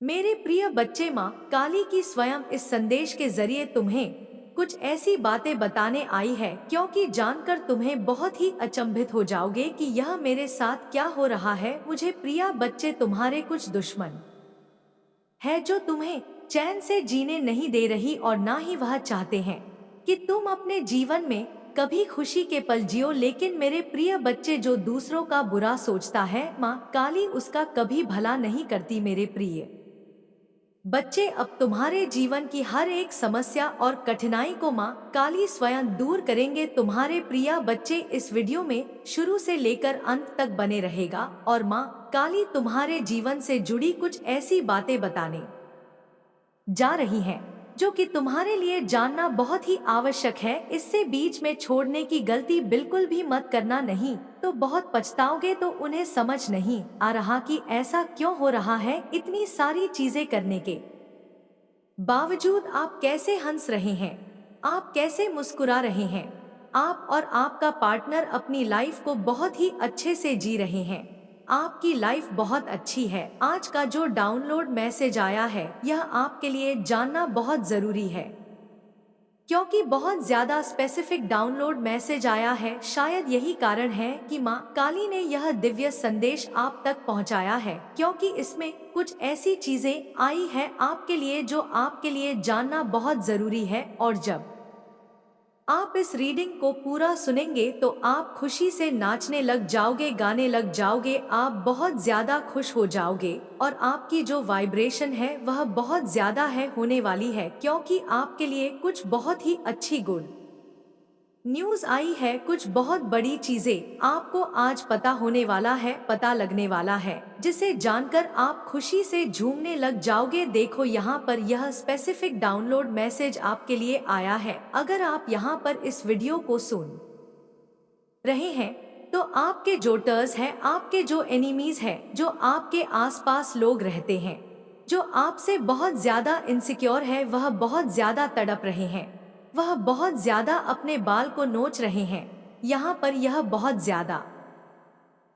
मेरे प्रिय बच्चे, माँ काली की स्वयं इस संदेश के जरिए तुम्हें कुछ ऐसी बातें बताने आई है, क्योंकि जानकर तुम्हें बहुत ही अचंभित हो जाओगे कि यह मेरे साथ क्या हो रहा है। मुझे प्रिय बच्चे, तुम्हारे कुछ दुश्मन है जो तुम्हें चैन से जीने नहीं दे रही, और ना ही वह चाहते हैं कि तुम अपने जीवन में कभी खुशी के पल जियो। लेकिन मेरे प्रिय बच्चे, जो दूसरों का बुरा सोचता है, माँ काली उसका कभी भला नहीं करती। मेरे प्रिय बच्चे, अब तुम्हारे जीवन की हर एक समस्या और कठिनाई को माँ काली स्वयं दूर करेंगे। तुम्हारे प्रिय बच्चे, इस वीडियो में शुरू से लेकर अंत तक बने रहेगा, और माँ काली तुम्हारे जीवन से जुड़ी कुछ ऐसी बातें बताने जा रही हैं जो कि तुम्हारे लिए जानना बहुत ही आवश्यक है। इससे बीच में छोड़ने की गलती बिल्कुल भी मत करना, नहीं तो बहुत पछताओगे। तो उन्हें समझ नहीं आ रहा कि ऐसा क्यों हो रहा है। इतनी सारी चीजें करने के बावजूद आप कैसे हंस रहे हैं, आप कैसे मुस्कुरा रहे हैं, आप और आपका पार्टनर अपनी लाइफ को बहुत ही अच्छे से जी रहे हैं। आपकी लाइफ बहुत अच्छी है। आज का जो डाउनलोड मैसेज आया है, यह आपके लिए जानना बहुत जरूरी है, क्योंकि बहुत ज्यादा स्पेसिफिक डाउनलोड मैसेज आया है। शायद यही कारण है कि माँ काली ने यह दिव्य संदेश आप तक पहुँचाया है, क्योंकि इसमें कुछ ऐसी चीजें आई है आपके लिए जो आपके लिए जानना बहुत जरूरी है। और जब आप इस रीडिंग को पूरा सुनेंगे तो आप खुशी से नाचने लग जाओगे, गाने लग जाओगे, आप बहुत ज्यादा खुश हो जाओगे, और आपकी जो वाइब्रेशन है वह बहुत ज्यादा है होने वाली है, क्योंकि आपके लिए कुछ बहुत ही अच्छी गुड न्यूज आई है। कुछ बहुत बड़ी चीजें आपको आज पता होने वाला है, पता लगने वाला है, जिसे जानकर आप खुशी से झूमने लग जाओगे। देखो, यहाँ पर यह स्पेसिफिक डाउनलोड मैसेज आपके लिए आया है। अगर आप यहाँ पर इस वीडियो को सुन रहे हैं तो आपके जो टर्स हैं, आपके जो एनिमीज हैं, जो आपके आसपास लोग रहते हैं, जो आपसे बहुत ज्यादा इनसिक्योर है, वह बहुत ज्यादा तड़प रहे हैं, वह बहुत ज्यादा अपने बाल को नोच रहे हैं। यहाँ पर यह बहुत ज्यादा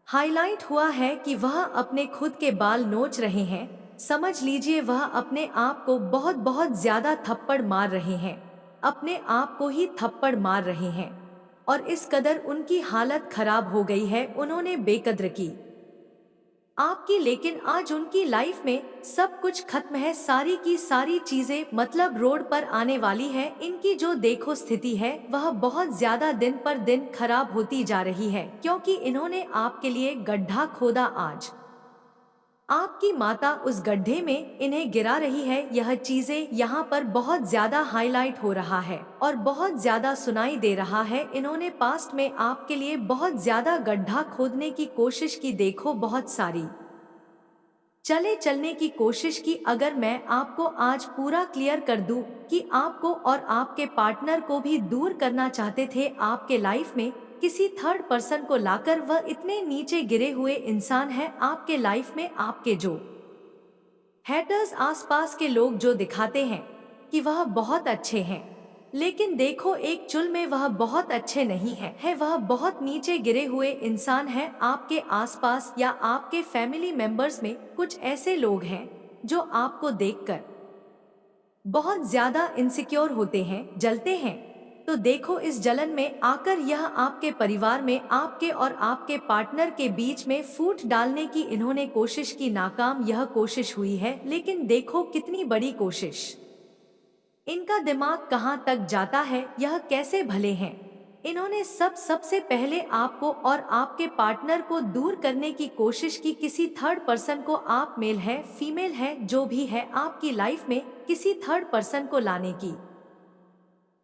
हाईलाइट हुआ है कि वह अपने खुद के बाल नोच रहे हैं। समझ लीजिए, वह अपने आप को बहुत बहुत ज्यादा थप्पड़ मार रहे हैं, अपने आप को ही थप्पड़ मार रहे हैं, और इस कदर उनकी हालत खराब हो गई है, उन्होंने बेकद्र की आपकी। लेकिन आज उनकी लाइफ में सब कुछ खत्म है, सारी की सारी चीजें मतलब रोड पर आने वाली है। इनकी जो देखो स्थिति है, वह बहुत ज्यादा दिन पर दिन खराब होती जा रही है, क्योंकि इन्होंने आपके लिए गड्ढा खोदा। आज आपकी माता उस गड्ढे में इन्हें गिरा रही है। यह चीजें यहाँ पर बहुत ज्यादा हाईलाइट हो रहा है और बहुत ज्यादा सुनाई दे रहा है। इन्होंने पास्ट में आपके लिए बहुत ज्यादा गड्ढा खोदने की कोशिश की, देखो बहुत सारी चले चलने की कोशिश की। अगर मैं आपको आज पूरा क्लियर कर दूं कि आपको और आपके पार्टनर को भी दूर करना चाहते थे आपके लाइफ में, किसी थर्ड पर्सन को लाकर, वह इतने नीचे गिरे हुए इंसान है आपके लाइफ में। आपके जो हैटर्स, आसपास के लोग जो दिखाते हैं कि वह बहुत अच्छे हैं, लेकिन देखो एक चुल में वह बहुत अच्छे नहीं है, वह बहुत नीचे गिरे हुए इंसान है। आपके आसपास या आपके फैमिली मेंबर्स में कुछ ऐसे लोग हैं जो आपको देखकर बहुत ज्यादा इनसिक्योर होते हैं, जलते हैं। तो देखो, इस जलन में आकर यह आपके परिवार में, आपके और आपके पार्टनर के बीच में फूट डालने की इन्होंने कोशिश की, नाकाम यह कोशिश हुई है। लेकिन देखो कितनी बड़ी कोशिश, इनका दिमाग कहाँ तक जाता है, यह कैसे भले हैं। इन्होंने सबसे पहले आपको और आपके पार्टनर को दूर करने की कोशिश की, किसी थर्ड पर्सन को, आप मेल है फीमेल है जो भी है, आपकी लाइफ में किसी थर्ड पर्सन को लाने की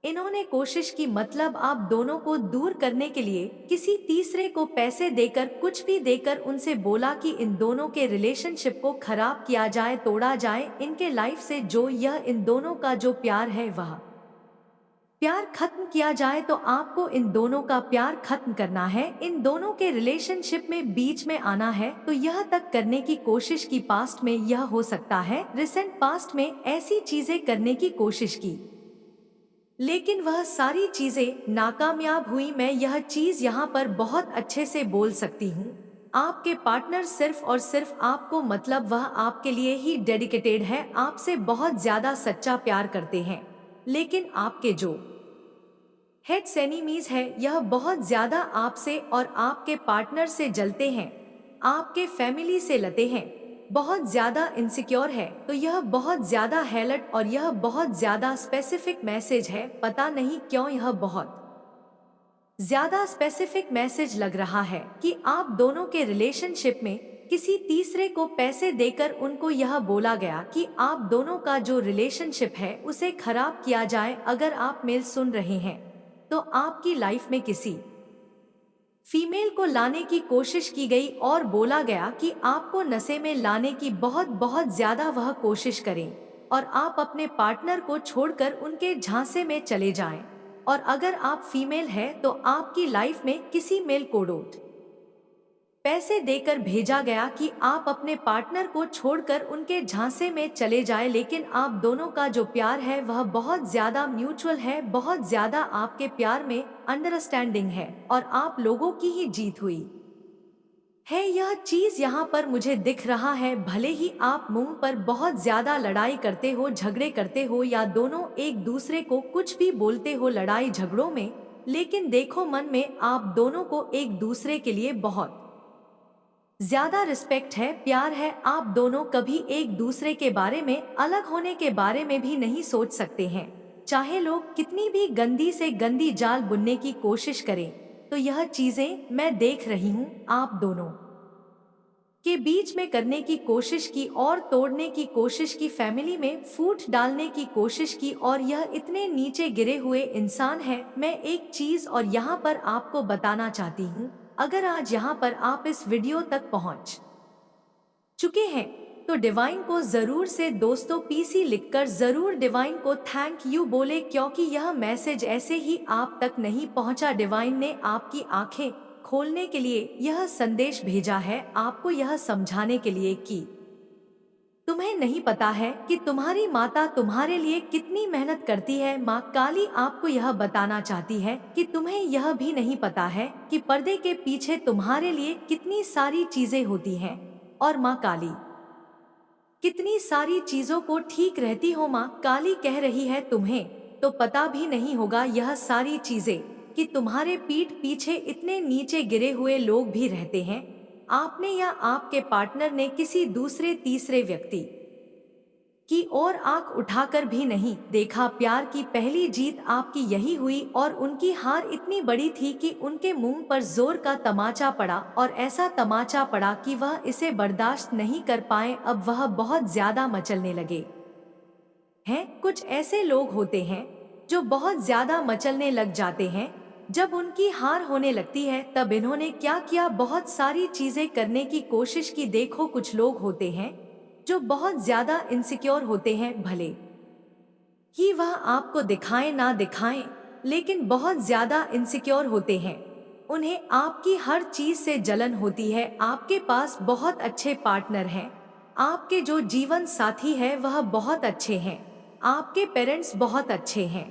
इन्होंने कोशिश की। मतलब आप दोनों को दूर करने के लिए किसी तीसरे को पैसे देकर, कुछ भी देकर उनसे बोला कि इन दोनों के रिलेशनशिप को खराब किया जाए, तोड़ा जाए, इनके लाइफ से जो यह इन दोनों का जो प्यार है वह प्यार खत्म किया जाए। तो आपको इन दोनों का प्यार खत्म करना है, इन दोनों के रिलेशनशिप में बीच में आना है। तो यह तक करने की कोशिश की, पास्ट में यह हो सकता है, रिसेंट पास्ट में ऐसी चीजें करने की कोशिश की, लेकिन वह सारी चीजें नाकामयाब हुई। मैं यह चीज यहाँ पर बहुत अच्छे से बोल सकती हूँ आपके पार्टनर सिर्फ और सिर्फ आपको मतलब वह आपके लिए ही डेडिकेटेड है, आपसे बहुत ज्यादा सच्चा प्यार करते हैं। लेकिन आपके जो हेड्स एनिमीज है यह बहुत ज्यादा आपसे और आपके पार्टनर से जलते हैं, आपके फैमिली से लते हैं, बहुत ज्यादा इनसिक्योर है। तो यह बहुत ज्यादा हैलट और यह बहुत ज्यादा स्पेसिफिक मैसेज है। पता नहीं क्यों यह बहुत ज्यादा स्पेसिफिक मैसेज लग रहा है कि आप दोनों के रिलेशनशिप में किसी तीसरे को पैसे देकर उनको यह बोला गया कि आप दोनों का जो रिलेशनशिप है उसे खराब किया जाए। अगर आप मेल सुन रहे हैं तो आपकी लाइफ में किसी फीमेल को लाने की कोशिश की गई और बोला गया कि आपको नशे में लाने की बहुत बहुत ज्यादा वह कोशिश करें और आप अपने पार्टनर को छोड़कर उनके झांसे में चले जाएं। और अगर आप फीमेल है तो आपकी लाइफ में किसी मेल को डोट पैसे देकर भेजा गया कि आप अपने पार्टनर को छोड़कर उनके झांसे में चले जाए। लेकिन आप दोनों का जो प्यार है वह बहुत ज्यादा म्यूचुअल है, बहुत ज्यादा आपके प्यार में अंडरस्टैंडिंग है और आप लोगों की ही जीत हुई है। यह चीज यहाँ पर मुझे दिख रहा है। भले ही आप मुंह पर बहुत ज्यादा लड़ाई करते हो, झगड़े करते हो या दोनों एक दूसरे को कुछ भी बोलते हो लड़ाई झगड़ों में, लेकिन देखो मन में आप दोनों को एक दूसरे के लिए बहुत ज्यादा रिस्पेक्ट है, प्यार है। आप दोनों कभी एक दूसरे के बारे में, अलग होने के बारे में भी नहीं सोच सकते हैं। चाहे लोग कितनी भी गंदी से गंदी जाल बुनने की कोशिश करें, तो यह चीजें मैं देख रही हूँ आप दोनों के बीच में करने की कोशिश की और तोड़ने की कोशिश की, फैमिली में फूट डालने की कोशिश की और यह इतने नीचे गिरे हुए इंसान है। मैं एक चीज और यहाँ पर आपको बताना चाहती हूँ, अगर आज यहाँ पर आप इस वीडियो तक पहुँच चुके हैं तो डिवाइन को जरूर से दोस्तों पीसी लिखकर जरूर डिवाइन को थैंक यू बोले, क्योंकि यह मैसेज ऐसे ही आप तक नहीं पहुंचा। डिवाइन ने आपकी आंखें खोलने के लिए यह संदेश भेजा है, आपको यह समझाने के लिए कि तुम्हें नहीं पता है कि तुम्हारी माता तुम्हारे लिए कितनी मेहनत करती है। माँ काली आपको यह बताना चाहती है कि तुम्हें यह भी नहीं पता है कि पर्दे के पीछे तुम्हारे लिए कितनी सारी चीजें होती हैं और माँ काली कितनी सारी चीजों को ठीक रहती हो। माँ काली कह रही है तुम्हें तो पता भी नहीं होगा यह सारी चीजें कि तुम्हारे पीठ पीछे इतने नीचे गिरे हुए लोग भी रहते हैं। आपने या आपके पार्टनर ने किसी दूसरे तीसरे व्यक्ति की ओर आंख उठाकर भी नहीं देखा। प्यार की पहली जीत आपकी यही हुई और उनकी हार इतनी बड़ी थी कि उनके मुंह पर जोर का तमाचा पड़ा और ऐसा तमाचा पड़ा कि वह इसे बर्दाश्त नहीं कर पाए। अब वह बहुत ज्यादा मचलने लगे हैं। कुछ ऐसे लोग होते हैं जो बहुत ज्यादा मचलने लग जाते हैं जब उनकी हार होने लगती है। तब इन्होंने क्या किया, बहुत सारी चीजें करने की कोशिश की। देखो कुछ लोग होते हैं जो बहुत ज्यादा इनसिक्योर होते हैं, भले ही वह आपको दिखाएं ना दिखाएं, लेकिन बहुत ज्यादा इनसिक्योर होते हैं। उन्हें आपकी हर चीज से जलन होती है। आपके पास बहुत अच्छे पार्टनर हैं, आपके जो जीवन साथी है वह बहुत अच्छे हैं, आपके पेरेंट्स बहुत अच्छे हैं,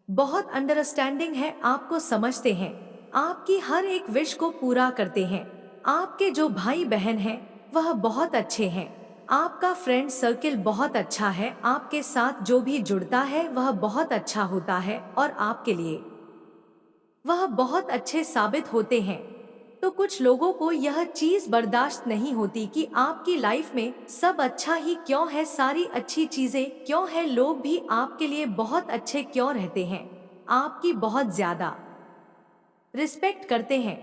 बहुत अंडरस्टैंडिंग है, आपको समझते हैं, आपकी हर एक विश को पूरा करते हैं। आपके जो भाई बहन हैं वह बहुत अच्छे हैं, आपका फ्रेंड सर्किल बहुत अच्छा है, आपके साथ जो भी जुड़ता है वह बहुत अच्छा होता है और आपके लिए वह बहुत अच्छे साबित होते हैं। तो कुछ लोगों को यह चीज बर्दाश्त नहीं होती कि आपकी लाइफ में सब अच्छा ही क्यों है, सारी अच्छी चीजें क्यों है, लोग भी आपके लिए बहुत अच्छे क्यों रहते हैं, आपकी बहुत ज्यादा रिस्पेक्ट करते हैं।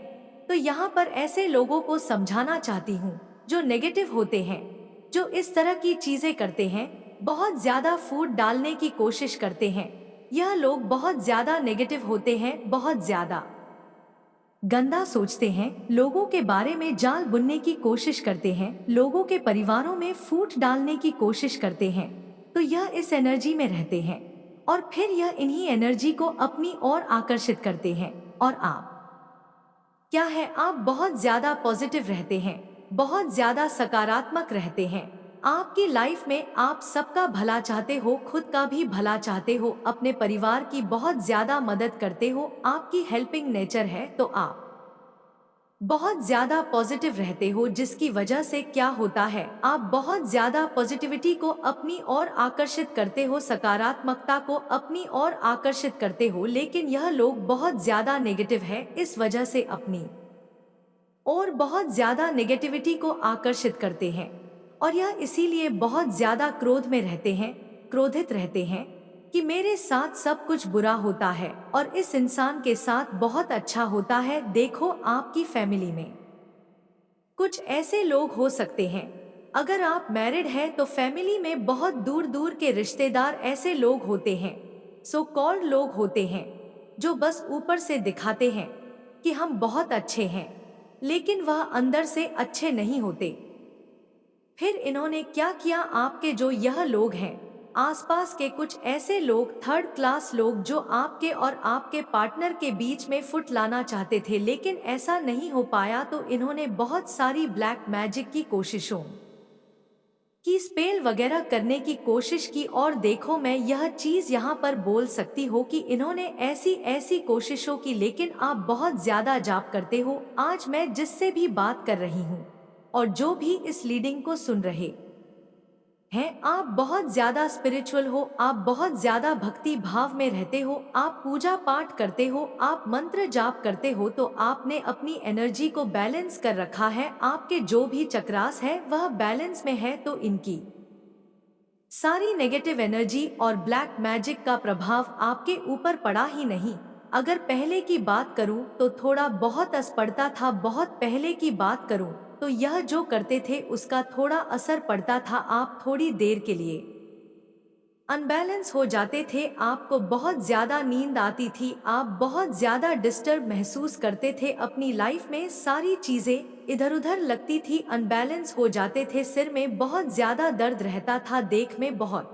तो यहाँ पर ऐसे लोगों को समझाना चाहती हूँ जो नेगेटिव होते हैं, जो इस तरह की चीजें करते हैं, बहुत ज्यादा फूट डालने की कोशिश करते हैं। यह लोग बहुत ज्यादा नेगेटिव होते हैं, बहुत ज्यादा गंदा सोचते हैं, लोगों के बारे में जाल बुनने की कोशिश करते हैं, लोगों के परिवारों में फूट डालने की कोशिश करते हैं। तो यह इस एनर्जी में रहते हैं और फिर यह इन्हीं एनर्जी को अपनी ओर आकर्षित करते हैं। और आप क्या है, आप बहुत ज्यादा पॉजिटिव रहते हैं, बहुत ज्यादा सकारात्मक रहते हैं। आपकी लाइफ में आप सबका भला चाहते हो, खुद का भी भला चाहते हो, अपने परिवार की बहुत ज्यादा मदद करते हो, आपकी हेल्पिंग नेचर है। तो आप बहुत ज्यादा पॉजिटिव रहते हो, जिसकी वजह से क्या होता है, आप बहुत ज्यादा पॉजिटिविटी को अपनी ओर आकर्षित करते हो, सकारात्मकता को अपनी ओर आकर्षित करते हो। लेकिन यह लोग बहुत ज्यादा नेगेटिव है, इस वजह से अपनी और बहुत ज्यादा नेगेटिविटी को आकर्षित करते हैं। और यह इसीलिए बहुत ज्यादा क्रोध में रहते हैं, क्रोधित रहते हैं कि मेरे साथ सब कुछ बुरा होता है और इस इंसान के साथ बहुत अच्छा होता है। देखो, आपकी फैमिली में कुछ ऐसे लोग हो सकते हैं। अगर आप मैरिड हैं तो फैमिली में बहुत दूर दूर के रिश्तेदार ऐसे लोग होते हैं, सो कॉल्ड लोग होते हैं, जो बस ऊपर से दिखाते हैं कि हम बहुत अच्छे हैं, लेकिन वह अंदर से अच्छे नहीं होते। फिर इन्होंने क्या किया, आपके जो यह लोग हैं, आसपास के कुछ ऐसे लोग, थर्ड क्लास लोग, जो आपके और आपके पार्टनर के बीच में फुट लाना चाहते थे, लेकिन ऐसा नहीं हो पाया, तो इन्होंने बहुत सारी ब्लैक मैजिक की कोशिशों की, स्पेल वगैरह करने की कोशिश की। और देखो, मैं यह चीज यहाँ पर बोल सकती हूँ कि इन्होंने ऐसी ऐसी कोशिशों की, लेकिन आप बहुत ज्यादा जाप करते हो। आज मैं जिससे भी बात कर रही हूँ और जो भी इस लीडिंग को सुन रहे हैं, आप बहुत ज्यादा स्पिरिचुअल हो, आप बहुत ज्यादा भक्ति भाव में रहते हो, आप पूजा पाठ करते हो, आप मंत्र जाप करते हो, तो आपने अपनी एनर्जी को बैलेंस कर रखा है। आपके जो भी चक्रास है वह बैलेंस में है, तो इनकी सारी नेगेटिव एनर्जी और ब्लैक मैजिक का प्रभाव आपके ऊपर पड़ा ही नहीं। अगर पहले की बात करूं तो थोड़ा बहुत असर था, बहुत पहले की बात करूं तो यह जो करते थे उसका थोड़ा असर पड़ता था। आप थोड़ी देर के लिए अनबैलेंस हो जाते थे, आपको बहुत ज्यादा नींद आती थी, आप बहुत ज्यादा डिस्टर्ब महसूस करते थे अपनी लाइफ में, सारी चीजें इधर उधर लगती थी, अनबैलेंस हो जाते थे, सिर में बहुत ज्यादा दर्द रहता था, देख में बहुत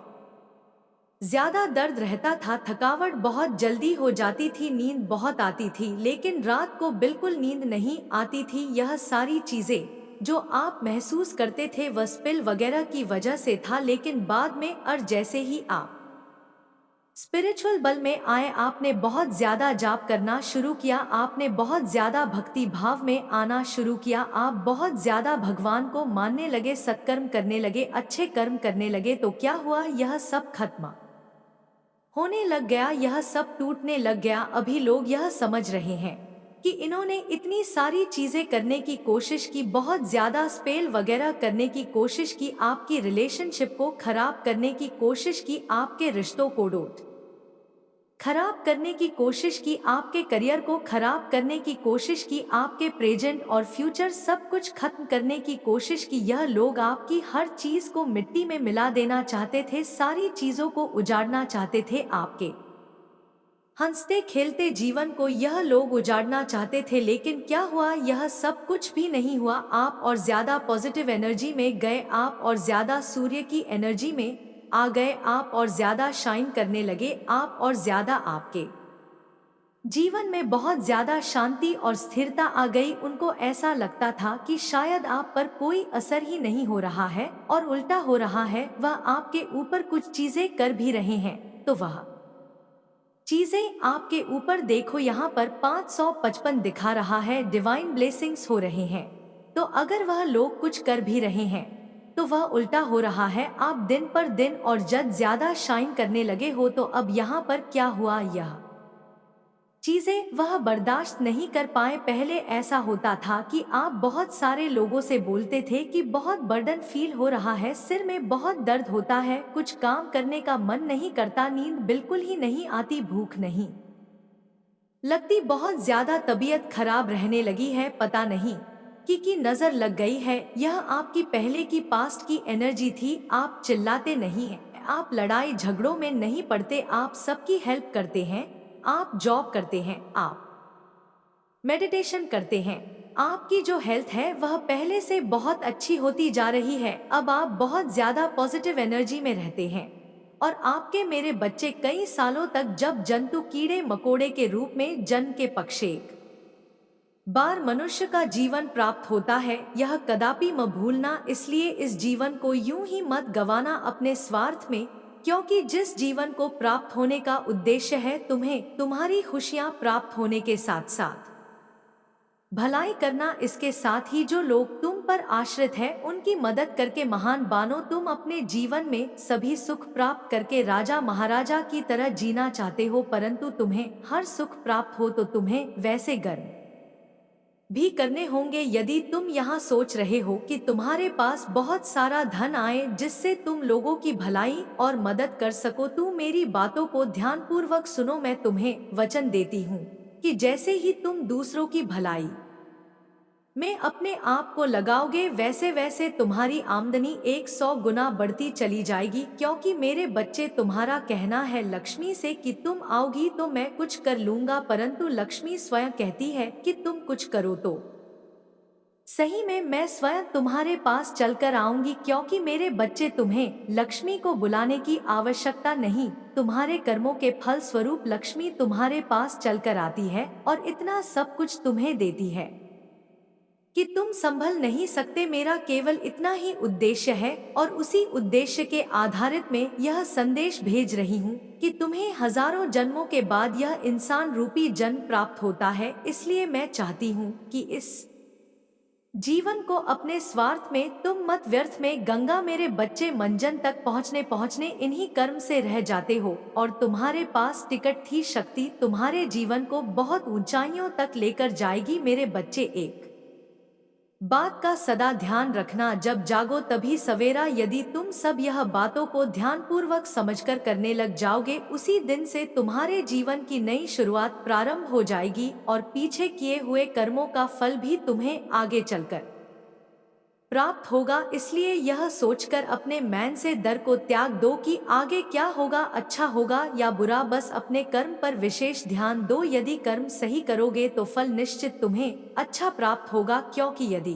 ज्यादा दर्द रहता था, थकावट बहुत जल्दी हो जाती थी, नींद बहुत आती थी, लेकिन रात को बिल्कुल नींद नहीं आती थी। यह सारी चीजें जो आप महसूस करते थे वह स्पिल वगैरह की वजह से था। लेकिन बाद में जैसे ही आप स्पिरिचुअल बल में आए, आपने बहुत ज्यादा जाप करना शुरू किया, आपने बहुत ज्यादा भक्ति भाव में आना शुरू किया, आप बहुत ज्यादा भगवान को मानने लगे, सत्कर्म करने लगे, अच्छे कर्म करने लगे, तो क्या हुआ, यह सब खत्म होने लग गया, यह सब टूटने लग गया। अभी लोग यह समझ रहे हैं कि इन्होंने इतनी सारी चीजें करने की कोशिश की, बहुत ज्यादा स्पेल वगैरह करने की कोशिश की, आपकी रिलेशनशिप को खराब करने की कोशिश की, आपके रिश्तों को खराब करने की कोशिश की, आपके करियर को खराब करने की कोशिश की, आपके प्रेजेंट और फ्यूचर सब कुछ खत्म करने की कोशिश की। यह लोग आपकी हर चीज को मिट्टी में मिला देना चाहते थे, सारी चीजों को उजाड़ना चाहते थे, आपके हंसते खेलते जीवन को यह लोग उजाड़ना चाहते थे। लेकिन क्या हुआ, यह सब कुछ भी नहीं हुआ। आप और ज्यादा पॉजिटिव एनर्जी में गए, आप और ज्यादा सूर्य की एनर्जी में आ गए, आप और ज्यादा शाइन करने लगे, आप और ज्यादा आपके जीवन में बहुत ज्यादा शांति और स्थिरता आ गई। उनको ऐसा लगता था कि शायद आप पर कोई असर ही नहीं हो रहा है और उल्टा हो रहा है, वह आपके ऊपर कुछ चीजें कर भी रहे हैं, तो वह चीजें आपके ऊपर, देखो यहाँ पर 555 दिखा रहा है, डिवाइन ब्लेसिंग्स हो रहे हैं। तो अगर वह लोग कुछ कर भी रहे हैं तो वह उल्टा हो रहा है, आप दिन पर दिन और जद ज्यादा शाइन करने लगे हो। तो अब यहाँ पर क्या हुआ, यह चीजें वह बर्दाश्त नहीं कर पाए। पहले ऐसा होता था कि आप बहुत सारे लोगों से बोलते थे कि बहुत बर्डन फील हो रहा है, सिर में बहुत दर्द होता है, कुछ काम करने का मन नहीं करता, नींद बिल्कुल ही नहीं आती, भूख नहीं लगती, बहुत ज्यादा तबीयत खराब रहने लगी है, पता नहीं कि नजर लग गई है। यह आपकी पहले की पास्ट की एनर्जी थी। आप चिल्लाते नहीं हैं, आप लड़ाई झगड़ों में नहीं पड़ते, आप सबकी हेल्प करते हैं, आप जॉब करते हैं, आप मेडिटेशन करते हैं, आपकी जो हेल्थ है वह पहले से बहुत अच्छी होती जा रही है। अब आप बहुत ज्यादा पॉजिटिव एनर्जी में रहते हैं और आपके मेरे बच्चे कई सालों तक जब जंतु कीड़े मकोड़े के रूप में जन्म के पक्ष एक बार मनुष्य का जीवन प्राप्त होता है, यह कदापि मत भूलना। इसलिए इस जीवन को यूं ही मत गवाना अपने स्वार्थ में, क्योंकि जिस जीवन को प्राप्त होने का उद्देश्य है तुम्हें तुम्हारी खुशियां प्राप्त होने के साथ साथ भलाई करना, इसके साथ ही जो लोग तुम पर आश्रित है उनकी मदद करके महान बनो। तुम अपने जीवन में सभी सुख प्राप्त करके राजा महाराजा की तरह जीना चाहते हो, परंतु तुम्हें हर सुख प्राप्त हो तो तुम्हें वैसे गर्व भी करने होंगे। यदि तुम यहाँ सोच रहे हो कि तुम्हारे पास बहुत सारा धन आए जिससे तुम लोगों की भलाई और मदद कर सको, तो मेरी बातों को ध्यानपूर्वक सुनो। मैं तुम्हें वचन देती हूँ कि जैसे ही तुम दूसरों की भलाई में अपने आप को लगाओगे, वैसे वैसे तुम्हारी आमदनी 100 गुना बढ़ती चली जाएगी। क्योंकि मेरे बच्चे, तुम्हारा कहना है लक्ष्मी से कि तुम आओगी तो मैं कुछ कर लूंगा, परंतु लक्ष्मी स्वयं कहती है कि तुम कुछ करो तो सही में मैं स्वयं तुम्हारे पास चलकर आऊंगी। क्योंकि मेरे बच्चे, तुम्हें लक्ष्मी को बुलाने की आवश्यकता नहीं, तुम्हारे कर्मों के फल स्वरूप लक्ष्मी तुम्हारे पास चलकर आती है और इतना सब कुछ तुम्हें देती है कि तुम संभल नहीं सकते। मेरा केवल इतना ही उद्देश्य है और उसी उद्देश्य के आधारित में यह संदेश भेज रही हूँ कि तुम्हें हजारों जन्मों के बाद यह इंसान रूपी जन्म प्राप्त होता है। इसलिए मैं चाहती हूँ कि इस जीवन को अपने स्वार्थ में तुम मत व्यर्थ में गंगा। मेरे बच्चे, मंजन तक पहुँचने पहुँचने इन्हीं कर्म से रह जाते हो और तुम्हारे पास टिकट थी, शक्ति तुम्हारे जीवन को बहुत ऊंचाइयों तक लेकर जाएगी। मेरे बच्चे, एक बात का सदा ध्यान रखना, जब जागो तभी सवेरा। यदि तुम सब यह बातों को ध्यानपूर्वक समझकर करने लग जाओगे, उसी दिन से तुम्हारे जीवन की नई शुरुआत प्रारंभ हो जाएगी और पीछे किए हुए कर्मों का फल भी तुम्हें आगे चलकर प्राप्त होगा। इसलिए यह सोचकर अपने मन से डर को त्याग दो कि आगे क्या होगा, अच्छा होगा या बुरा। बस अपने कर्म पर विशेष ध्यान दो। यदि कर्म सही करोगे तो फल निश्चित तुम्हें अच्छा प्राप्त होगा। क्योंकि यदि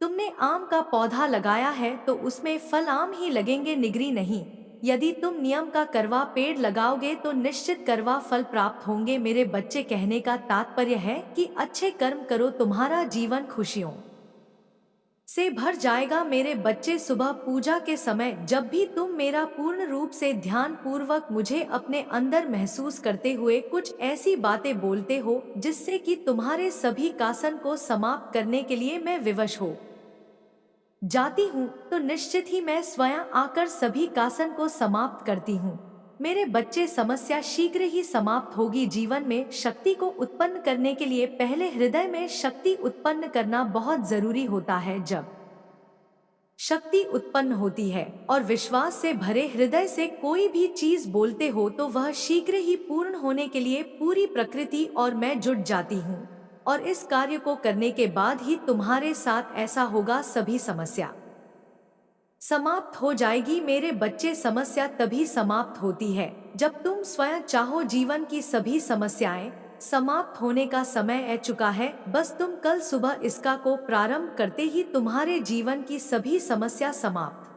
तुमने आम का पौधा लगाया है तो उसमें फल आम ही लगेंगे, निगरी नहीं। यदि तुम नियम का करवा पेड़ लगाओगे तो निश्चित करवा फल प्राप्त होंगे। मेरे बच्चे, कहने का तात्पर्य है कि अच्छे कर्म करो, तुम्हारा जीवन खुशियों से भर जाएगा। मेरे बच्चे, सुबह पूजा के समय जब भी तुम मेरा पूर्ण रूप से ध्यान पूर्वक मुझे अपने अंदर महसूस करते हुए कुछ ऐसी बातें बोलते हो जिससे कि तुम्हारे सभी कासन को समाप्त करने के लिए मैं विवश हो जाती हूँ, तो निश्चित ही मैं स्वयं आकर सभी कासन को समाप्त करती हूँ। मेरे बच्चे, समस्या शीघ्र ही समाप्त होगी। जीवन में शक्ति को उत्पन्न करने के लिए पहले हृदय में शक्ति उत्पन्न करना बहुत जरूरी होता है। जब शक्ति उत्पन्न होती है और विश्वास से भरे हृदय से कोई भी चीज बोलते हो तो वह शीघ्र ही पूर्ण होने के लिए पूरी प्रकृति और मैं जुट जाती हूँ और इस कार्य को करने के बाद ही तुम्हारे साथ ऐसा होगा, सभी समस्या समाप्त हो जाएगी। मेरे बच्चे, समस्या तभी समाप्त होती है जब तुम स्वयं चाहो। जीवन की सभी समस्याएं समाप्त होने का समय आ चुका है। बस तुम कल सुबह इसका को प्रारंभ करते ही तुम्हारे जीवन की सभी समस्या समाप्त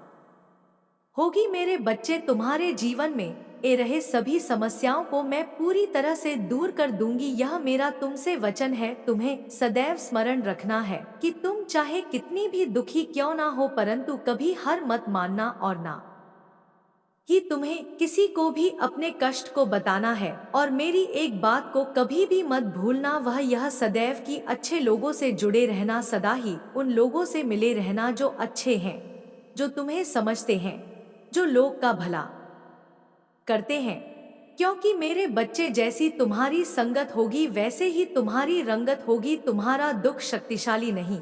होगी। मेरे बच्चे, तुम्हारे जीवन में ए रहे सभी समस्याओं को मैं पूरी तरह से दूर कर दूंगी। यह मेरा तुमसे वचन है। तुम्हें सदैव स्मरण रखना है कि तुम चाहे कितनी भी दुखी क्यों ना हो, परंतु कभी हार मत मानना और ना ही तुम्हें किसी को भी अपने कष्ट को बताना है। और मेरी एक बात को कभी भी मत भूलना, वह यह सदैव कि अच्छे लोगों से जुड़े रहना, सदा ही उन लोगों से मिले रहना जो अच्छे हैं, जो तुम्हें समझते हैं, जो लोग का भला करते हैं। क्योंकि मेरे बच्चे, जैसी तुम्हारी संगत होगी वैसे ही तुम्हारी रंगत होगी। तुम्हारा दुख शक्तिशाली नहीं,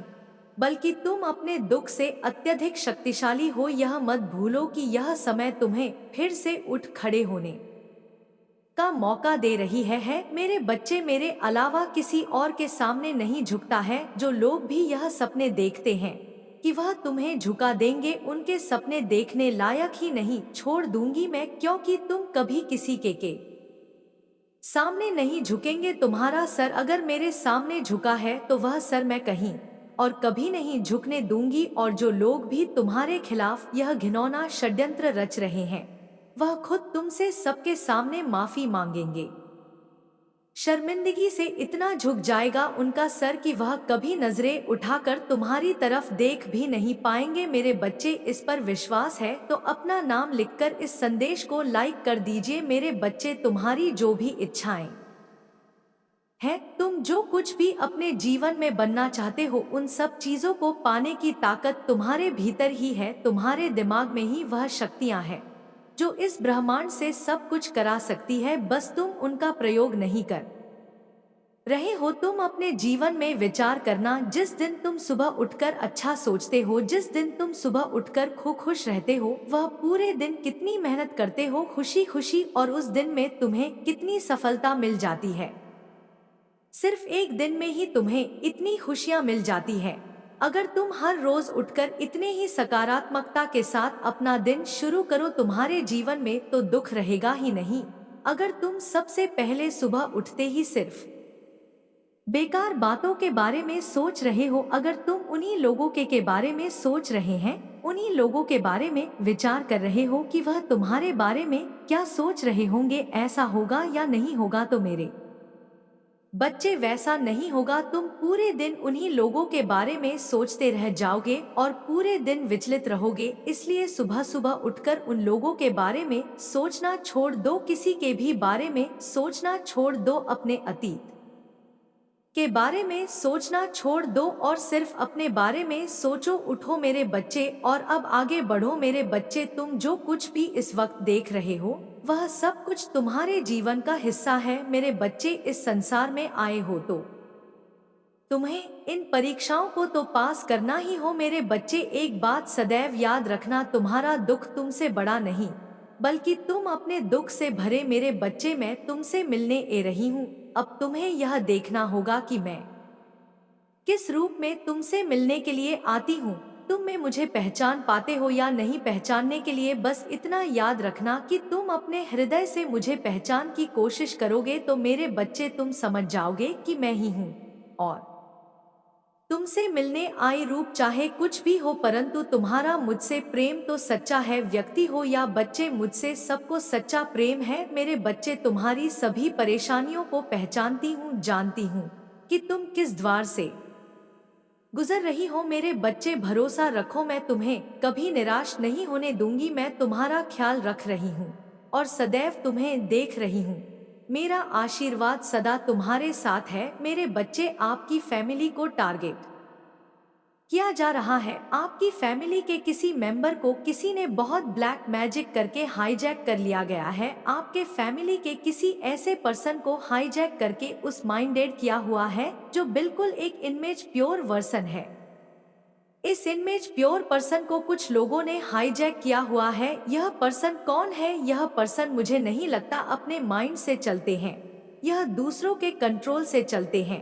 बल्कि तुम अपने दुख से अत्यधिक शक्तिशाली हो। यह मत भूलो कि यह समय तुम्हें फिर से उठ खड़े होने का मौका दे रही है। मेरे बच्चे, मेरे अलावा किसी और के सामने नहीं झुकता है। जो लोग भी यह सपने देखते हैं कि वह तुम्हें झुका देंगे, उनके सपने देखने लायक ही नहीं छोड़ दूंगी मैं। क्योंकि तुम कभी किसी के सामने नहीं झुकेंगे। तुम्हारा सर अगर मेरे सामने झुका है तो वह सर मैं कहीं और कभी नहीं झुकने दूंगी। और जो लोग भी तुम्हारे खिलाफ यह घिनौना षड्यंत्र रच रहे हैं, वह खुद तुमसे सबके सामने माफी मांगेंगे। शर्मिंदगी से इतना झुक जाएगा उनका सर कि वह कभी नजरें उठाकर तुम्हारी तरफ देख भी नहीं पाएंगे। मेरे बच्चे, इस पर विश्वास है तो अपना नाम लिखकर इस संदेश को लाइक कर दीजिए। मेरे बच्चे, तुम्हारी जो भी इच्छाएं है। तुम जो कुछ भी अपने जीवन में बनना चाहते हो, उन सब चीजों को पाने की ताकत तुम्हारे भीतर ही है। तुम्हारे दिमाग में ही वह शक्तियां हैं जो इस ब्रह्मांड से सब कुछ करा सकती है, बस तुम उनका प्रयोग नहीं कर रहे हो। तुम अपने जीवन में विचार करना, जिस दिन तुम सुबह उठकर अच्छा सोचते हो, जिस दिन तुम सुबह उठकर खुश रहते हो, वह पूरे दिन कितनी मेहनत करते हो खुशी खुशी, और उस दिन में तुम्हें कितनी सफलता मिल जाती है। सिर्फ एक दिन में ही तुम्हें इतनी खुशियां मिल जाती है। अगर तुम हर रोज उठकर इतने ही सकारात्मकता के साथ अपना दिन शुरू करो तुम्हारे जीवन में, तो दुख रहेगा ही नहीं। अगर तुम सबसे पहले सुबह उठते ही सिर्फ बेकार बातों के बारे में सोच रहे हो, अगर तुम उन्हीं लोगों के बारे में सोच रहे हैं, उन्हीं लोगों के बारे में विचार कर रहे हो कि वह तुम्हारे बारे में क्या सोच रहे होंगे, ऐसा होगा या नहीं होगा, तो मेरे बच्चे वैसा नहीं होगा। तुम पूरे दिन उन्हीं लोगों के बारे में सोचते रह जाओगे और पूरे दिन विचलित रहोगे। इसलिए सुबह सुबह उठकर उन लोगों के बारे में सोचना छोड़ दो, किसी के भी बारे में सोचना छोड़ दो, अपने अतीत के बारे में सोचना छोड़ दो और सिर्फ अपने बारे में सोचो। उठो मेरे बच्चे और अब आगे बढ़ो मेरे बच्चे। तुम जो कुछ भी इस वक्त देख रहे हो, वह सब कुछ तुम्हारे जीवन का हिस्सा है मेरे बच्चे। इस संसार में आए हो तो तुम्हें इन परीक्षाओं को तो पास करना ही हो मेरे बच्चे। एक बात सदैव याद रखना, तुम्हारा दुख तुमसे बड़ा नहीं, बल्कि तुम अपने दुख से भरे मेरे बच्चे। मैं तुमसे मिलने आ रही हूँ। अब तुम्हें यह देखना होगा कि मैं किस रूप में तुमसे मिलने के लिए आती हूँ। तुम में मुझे पहचान पाते हो या नहीं, पहचानने के लिए बस इतना याद रखना कि तुम अपने हृदय से मुझे पहचान की कोशिश करोगे तो मेरे बच्चे तुम समझ जाओगे कि मैं ही हूँ। और तुमसे मिलने आई रूप चाहे कुछ भी हो, परंतु तुम्हारा मुझसे प्रेम तो सच्चा है। व्यक्ति हो या बच्चे, मुझसे सबको सच्चा प्रेम है मेरे बच्चे। तुम्हारी सभी परेशानियों को पहचानती हूँ, जानती हूँ कि तुम किस द्वार से गुजर रही हो मेरे बच्चे। भरोसा रखो, मैं तुम्हें कभी निराश नहीं होने दूंगी। मैं तुम्हारा ख्याल रख रही हूँ और सदैव तुम्हें देख रही हूँ। मेरा आशीर्वाद सदा तुम्हारे साथ है मेरे बच्चे। आपकी फैमिली को टारगेट किया जा रहा है। आपकी फैमिली के किसी मेंबर को किसी ने बहुत ब्लैक मैजिक करके हाईजैक कर लिया गया है। आपके फैमिली के किसी ऐसे पर्सन को हाईजैक करके उस माइंडेड किया हुआ है जो बिल्कुल एक इमेज प्योर वर्सन है। इस इमेज प्योर पर्सन को कुछ लोगों ने हाईजैक किया हुआ है। यह पर्सन कौन है? यह पर्सन मुझे नहीं लगता अपने माइंड से चलते हैं, यह दूसरों के कंट्रोल से चलते हैं।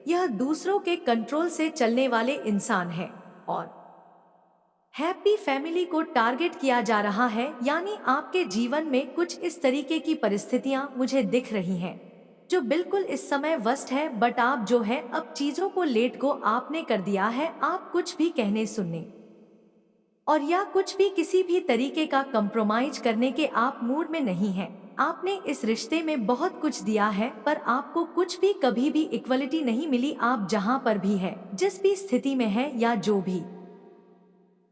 यह दूसरों के कंट्रोल से चलने वाले इंसान है और हैप्पी फैमिली को टारगेट किया जा रहा है। यानी आपके जीवन में कुछ इस तरीके की परिस्थितियां मुझे दिख रही हैं जो बिल्कुल इस समय वर्स्ट है। बट आप जो है अब चीजों को लेट गो आपने कर दिया है। आप कुछ भी कहने सुनने और या कुछ भी किसी भी तरीके का कंप्रोमाइज करने के आप मूड में नहीं हैं। आपने इस रिश्ते में बहुत कुछ दिया है पर आपको कुछ भी कभी भी इक्वलिटी नहीं मिली। आप जहां पर भी है, जिस भी स्थिति में है या जो भी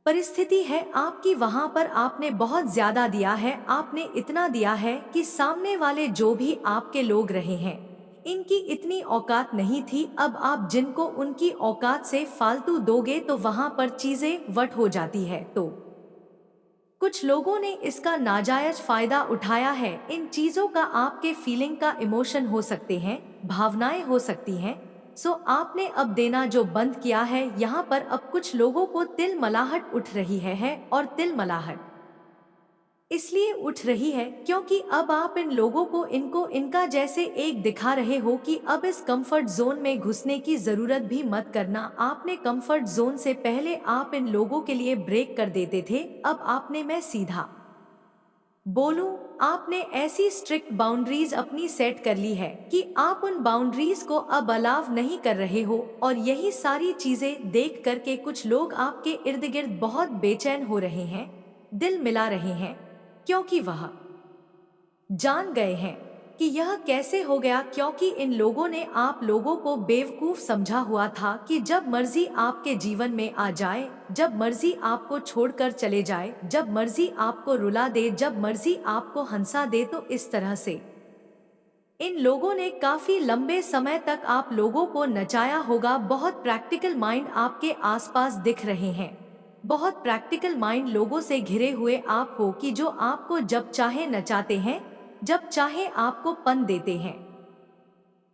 परिस्थिति है आपकी, वहां पर आपने बहुत ज्यादा दिया है। आपने इतना दिया है कि सामने वाले जो भी आपके लोग रहे हैं, इनकी इतनी औकात नहीं थी। अब आप जिनको उनकी औकात से फालतू दोगे तो वहां पर चीजें वट हो जाती है। तो कुछ लोगों ने इसका नाजायज फायदा उठाया है। इन चीजों का आपके फीलिंग का इमोशन हो सकते हैं, भावनाएं हो सकती हैं। सो आपने अब देना जो बंद किया है। यहाँ पर अब कुछ लोगों को तिलमलाहट उठ रही है और तिलमलाहट इसलिए उठ रही है क्योंकि अब आप इन लोगों को इनको इनका जैसे एक दिखा रहे हो कि अब इस कंफर्ट जोन में घुसने की जरूरत भी मत करना। आपने कंफर्ट जोन से पहले आप इन लोगों के लिए ब्रेक कर देते थे। अब आपने, मैं सीधा बोलूं, आपने ऐसी स्ट्रिक्ट बाउंड्रीज अपनी सेट कर ली है कि आप उन बाउंड्रीज को अब अलाव नहीं कर रहे हो। और यही सारी चीजें देख करके कुछ लोग आपके इर्द गिर्द बहुत बेचैन हो रहे हैं, दिल मिला रहे हैं, क्योंकि वह जान गए हैं कि यह कैसे हो गया। क्योंकि इन लोगों ने आप लोगों को बेवकूफ समझा हुआ था कि जब मर्जी आपके जीवन में आ जाए, जब मर्जी आपको छोड़कर चले जाए, जब मर्जी आपको रुला दे, जब मर्जी आपको हंसा दे, तो इस तरह से इन लोगों ने काफी लंबे समय तक आप लोगों को नचाया होगा। बहुत प्रैक्टिकल माइंड आपके आसपास दिख रहे हैं। बहुत प्रैक्टिकल माइंड लोगों से घिरे हुए आप हो कि जो आपको जब चाहे नचाते हैं, जब चाहे आपको पन देते हैं।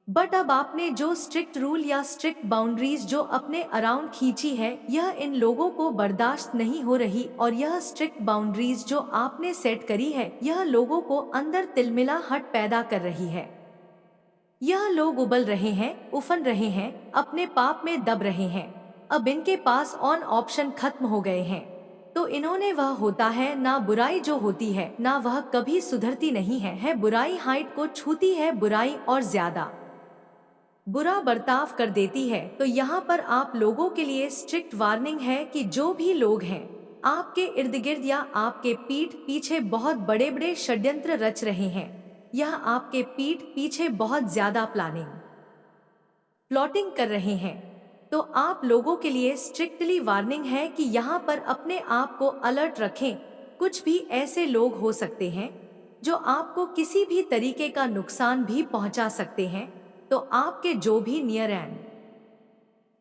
बट अब आपने जो स्ट्रिक्ट रूल या स्ट्रिक्ट बाउंड्रीज जो अपने अराउंड खींची है, यह इन लोगों को बर्दाश्त नहीं हो रही। और यह स्ट्रिक्ट बाउंड्रीज जो आपने सेट करी है, यह लोगों को अंदर तिलमिलाहट पैदा कर रही है। यह लोग उबल रहे हैं, उफन रहे हैं, अपने पाप में दब रहे हैं। अब इनके पास ऑन ऑप्शन खत्म हो गए हैं। तो इन्होंने वह होता है ना, बुराई जो होती है ना, वह कभी सुधरती नहीं है बुराई हाइट को छूती है, बुराई और ज्यादा बुरा बर्ताव कर देती है। तो यहाँ पर आप लोगों के लिए स्ट्रिक्ट वार्निंग है कि जो भी लोग हैं आपके इर्द गिर्द या आपके पीठ पीछे बहुत बड़े बड़े षड्यंत्र रच रहे हैं, यह आपके पीठ पीछे बहुत ज्यादा प्लॉटिंग कर रहे हैं, तो आप लोगों के लिए स्ट्रिक्टली वार्निंग है कि यहाँ पर अपने आप को अलर्ट रखें। कुछ भी ऐसे लोग हो सकते हैं जो आपको किसी भी तरीके का नुकसान भी पहुंचा सकते हैं। तो आपके जो भी नियर एंड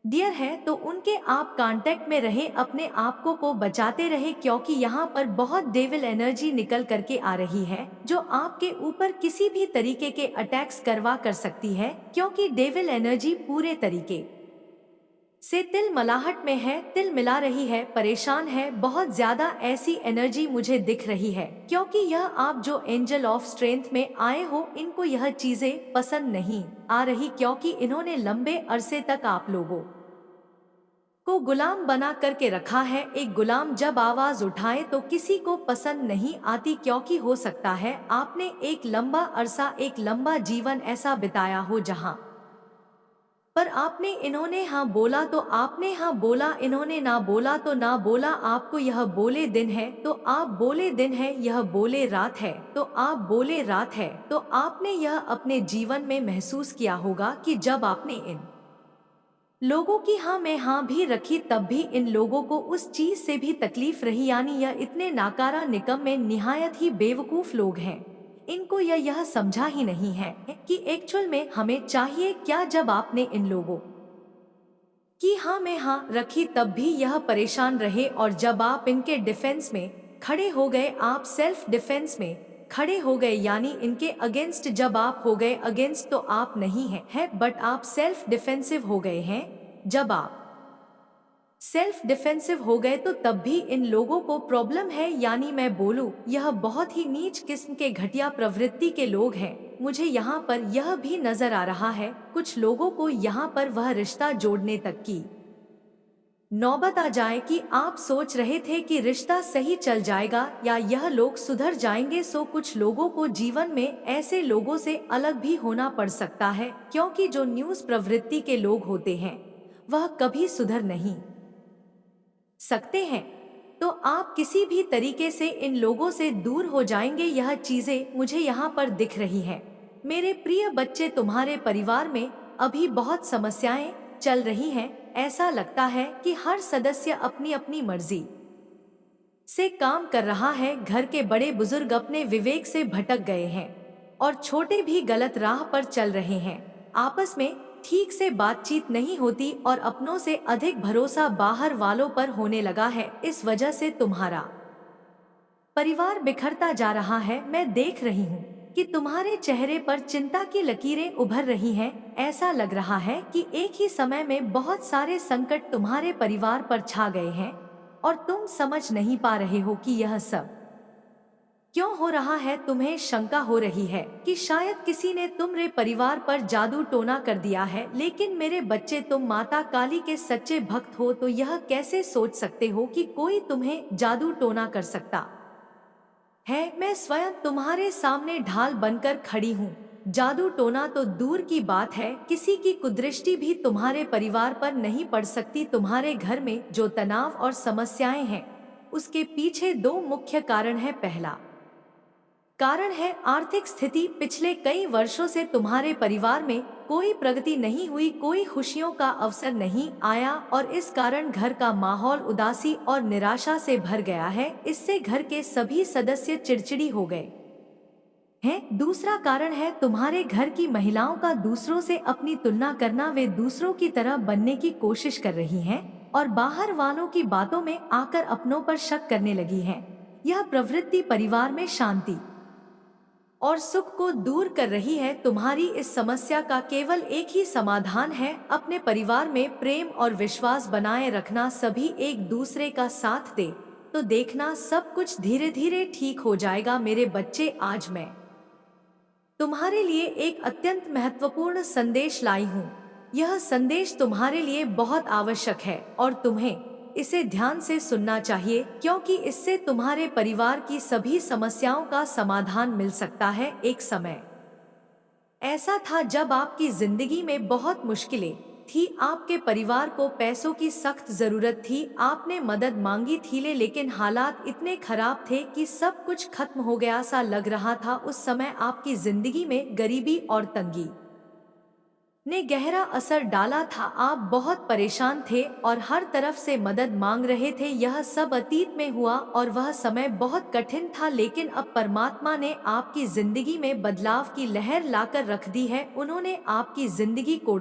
डियर है, तो उनके आप कांटेक्ट में रहें, अपने आप को बचाते रहे, क्योंकि यहाँ पर बहुत डेविल एनर्जी निकल करके आ रही है जो आपके ऊपर किसी भी तरीके के अटैक्स करवा कर सकती है। क्योंकि डेविल एनर्जी पूरे तरीके से तिलमिलाहट में है, तिल मिला रही है, परेशान है, बहुत ज्यादा ऐसी एनर्जी मुझे दिख रही है। क्योंकि यह आप जो एंजल ऑफ स्ट्रेंथ में आए हो, इनको यह चीजें पसंद नहीं आ रही, क्योंकि इन्होंने लंबे अरसे तक आप लोगों को गुलाम बना करके रखा है। एक गुलाम जब आवाज उठाए तो किसी को पसंद नहीं आती, क्योंकि हो सकता है आपने एक लंबा अरसा, एक लंबा जीवन ऐसा बिताया हो जहां पर आपने इन्होंने हाँ बोला तो आपने हाँ बोला, इन्होंने ना बोला तो ना बोला। आपको यह बोले दिन है तो आप बोले दिन है, यह बोले रात है तो आप बोले रात है। तो आपने यह अपने जीवन में महसूस किया होगा कि जब आपने इन लोगों की हाँ में हाँ भी रखी, तब भी इन लोगों को उस चीज से भी तकलीफ रही। यानी यह इतने नाकारा, निकम्मे, निहायत ही बेवकूफ लोग हैं। इनको यह समझा ही नहीं है कि एक्चुअल में हमें चाहिए क्या। जब आपने इन लोगों की हाँ में हाँ रखी, तब भी यह परेशान रहे। और जब आप इनके डिफेंस में खड़े हो गए, आप सेल्फ डिफेंस में खड़े हो गए, यानी इनके अगेंस्ट जब आप हो गए अगेंस्ट, तो आप नहीं है बट आप सेल्फ डिफेंसिव हो गए हैं। जब आप सेल्फ डिफेंसिव हो गए तो तब भी इन लोगों को प्रॉब्लम है। यानी मैं बोलूं, यह बहुत ही नीच किस्म के घटिया प्रवृत्ति के लोग हैं। मुझे यहाँ पर यह भी नजर आ रहा है कुछ लोगों को यहाँ पर वह रिश्ता जोड़ने तक की नौबत आ जाए कि आप सोच रहे थे कि रिश्ता सही चल जाएगा या यह लोग सुधर जाएंगे। सो कुछ लोगों को जीवन में ऐसे लोगों से अलग भी होना पड़ सकता है, क्योंकि जो न्यूज़ प्रवृत्ति के लोग होते हैं वह कभी सुधर नहीं सकते हैं। तो आप किसी भी तरीके से इन लोगों से दूर हो जाएंगे। यह चीजें मुझे यहाँ पर दिख रही हैं। मेरे प्रिय बच्चे, तुम्हारे परिवार में अभी बहुत समस्याएं चल रही हैं। ऐसा लगता है कि हर सदस्य अपनी अपनी मर्जी से काम कर रहा है। घर के बड़े बुजुर्ग अपने विवेक से भटक गए हैं और छोटे भी गलत राह पर चल रहे हैं। आपस में ठीक से बातचीत नहीं होती और अपनों से अधिक भरोसा बाहर वालों पर होने लगा है। इस वजह से तुम्हारा परिवार बिखरता जा रहा है। मैं देख रही हूँ कि तुम्हारे चेहरे पर चिंता की लकीरें उभर रही हैं। ऐसा लग रहा है कि एक ही समय में बहुत सारे संकट तुम्हारे परिवार पर छा गए हैं और तुम समझ नहीं पा रहे हो कि यह सब क्यों हो रहा है। तुम्हें शंका हो रही है कि शायद किसी ने तुम्हारे परिवार पर जादू टोना कर दिया है। लेकिन मेरे बच्चे, तुम माता काली के सच्चे भक्त हो, तो यह कैसे सोच सकते हो कि कोई तुम्हें जादू टोना कर सकता है। मैं स्वयं तुम्हारे सामने ढाल बनकर खड़ी हूँ। जादू टोना तो दूर की बात है, किसी की कुदृष्टि भी तुम्हारे परिवार पर नहीं पड़ सकती। तुम्हारे घर में जो तनाव और समस्याएं हैं, उसके पीछे दो मुख्य कारण है। पहला कारण है आर्थिक स्थिति। पिछले कई वर्षों से तुम्हारे परिवार में कोई प्रगति नहीं हुई, कोई खुशियों का अवसर नहीं आया और इस कारण घर का माहौल उदासी और निराशा से भर गया है। इससे घर के सभी सदस्य चिड़चिड़ी हो गए हैं। दूसरा कारण है तुम्हारे घर की महिलाओं का दूसरों से अपनी तुलना करना। वे दूसरों की तरह बनने की कोशिश कर रही हैं और बाहर वालों की बातों में आकर अपनों पर शक करने लगी हैं। यह प्रवृत्ति परिवार में शांति और सुख को दूर कर रही है। तुम्हारी इस समस्या का केवल एक ही समाधान है, अपने परिवार में प्रेम और विश्वास बनाए रखना। सभी एक दूसरे का साथ दे तो देखना सब कुछ धीरे धीरे ठीक हो जाएगा। मेरे बच्चे, आज मैं तुम्हारे लिए एक अत्यंत महत्वपूर्ण संदेश लाई हूँ। यह संदेश तुम्हारे लिए बहुत आवश्यक है और तुम्हें इसे ध्यान से सुनना चाहिए, क्योंकि इससे तुम्हारे परिवार की सभी समस्याओं का समाधान मिल सकता है। एक समय ऐसा था जब आपकी जिंदगी में बहुत मुश्किलें थी। आपके परिवार को पैसों की सख्त जरूरत थी। आपने मदद मांगी थी, लेकिन हालात इतने खराब थे कि सब कुछ खत्म हो गया सा लग रहा था। उस समय आपकी जिंदगी में गरीबी और तंगी ने गहरा असर डाला था। आप बहुत परेशान थे और हर तरफ से मदद मांग रहे थे। यह सब अतीत में हुआ और वह समय बहुत कठिन था, लेकिन अब परमात्मा ने आपकी जिंदगी में बदलाव की लहर लाकर रख दी है। उन्होंने आपकी जिंदगी को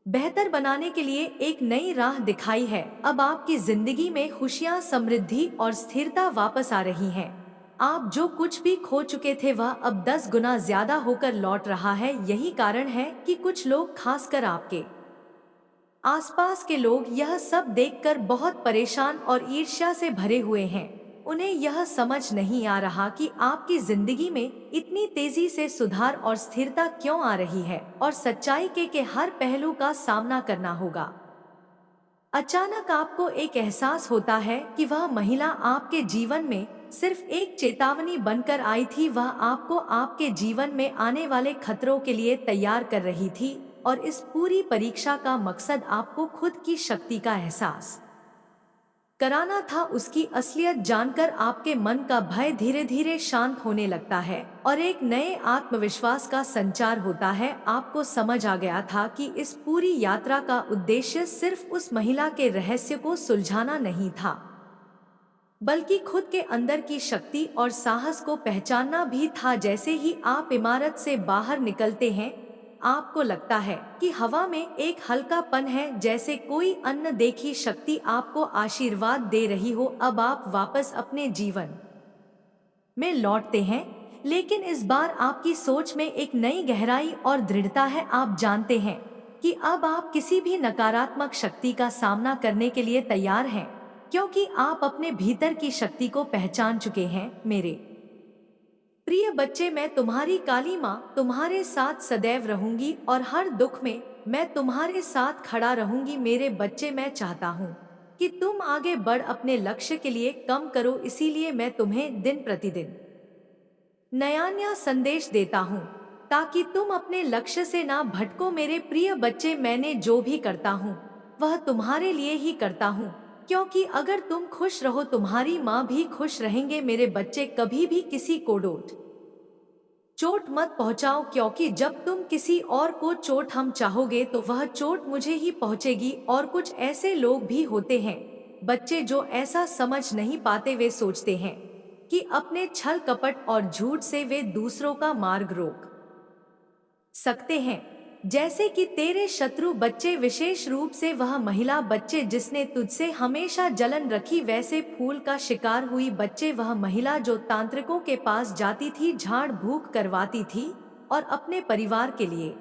बेहतर बनाने के लिए एक नई राह दिखाई है। अब आपकी जिंदगी में खुशियां, समृद्धि और स्थिरता वापस आ रही हैं। आप जो कुछ भी खो चुके थे वह अब 10 गुना ज्यादा होकर लौट रहा है। यही कारण है कि कुछ लोग, खासकर आपके आसपास के लोग, यह सब देखकर बहुत परेशान और ईर्ष्या से भरे हुए हैं। उन्हें यह समझ नहीं आ रहा कि आपकी जिंदगी में इतनी तेजी से सुधार और स्थिरता क्यों आ रही है और सच्चाई के हर पहलू का सामना करना होगा। अचानक आपको एक एहसास होता है कि वह महिला आपके जीवन में सिर्फ एक चेतावनी बनकर आई थी। वह आपको आपके जीवन में आने वाले खतरों के लिए तैयार कर रही थी और इस पूरी परीक्षा का मकसद आपको खुद की शक्ति का एहसास कराना था। उसकी असलियत जानकर आपके मन का भय धीरे धीरे शांत होने लगता है और एक नए आत्मविश्वास का संचार होता है। आपको समझ आ गया था कि इस पूरी यात्रा का उद्देश्य सिर्फ उस महिला के रहस्य को सुलझाना नहीं था, बल्कि खुद के अंदर की शक्ति और साहस को पहचानना भी था। जैसे ही आप इमारत से बाहर निकलते हैं, आपको लगता है कि हवा में एक हल्कापन है, जैसे कोई अनदेखी शक्ति आपको आशीर्वाद दे रही हो। अब आप वापस अपने जीवन में लौटते हैं, लेकिन इस बार आपकी सोच में एक नई गहराई और दृढ़ता है। आप जानते हैं कि अब आप किसी भी नकारात्मक शक्ति का सामना करने के लिए तैयार हैं, क्योंकि आप अपने भीतर की शक्ति को पहचान चुके हैं। मेरे प्रिय बच्चे, मैं तुम्हारी काली माँ तुम्हारे साथ सदैव रहूंगी और हर दुख में मैं तुम्हारे साथ खड़ा रहूंगी। मेरे बच्चे, मैं चाहता हूँ कि तुम आगे बढ़, अपने लक्ष्य के लिए कम करो। इसीलिए मैं तुम्हें दिन प्रतिदिन नया नया संदेश देता हूँ ताकि तुम अपने लक्ष्य से ना भटको। मेरे प्रिय बच्चे, मैंने जो भी करता हूँ वह तुम्हारे लिए ही करता हूँ, क्योंकि अगर तुम खुश रहो तुम्हारी माँ भी खुश रहेंगे। मेरे बच्चे, कभी भी किसी को चोट मत पहुंचाओ, क्योंकि जब तुम किसी और को चोट हम चाहोगे तो वह चोट मुझे ही पहुंचेगी। और कुछ ऐसे लोग भी होते हैं बच्चे जो ऐसा समझ नहीं पाते। वे सोचते हैं कि अपने छल कपट और झूठ से वे दूसरों का मार्ग रोक सकते हैं, जैसे कि तेरे शत्रु बच्चे, विशेष रूप से वह महिला बच्चे जिसने तुझसे हमेशा जलन रखी, वैसे फूल का शिकार हुई बच्चे। वह महिला जो तांत्रिकों के पास जाती थी, झाड़ फूक करवाती थी और अपने परिवार के लिए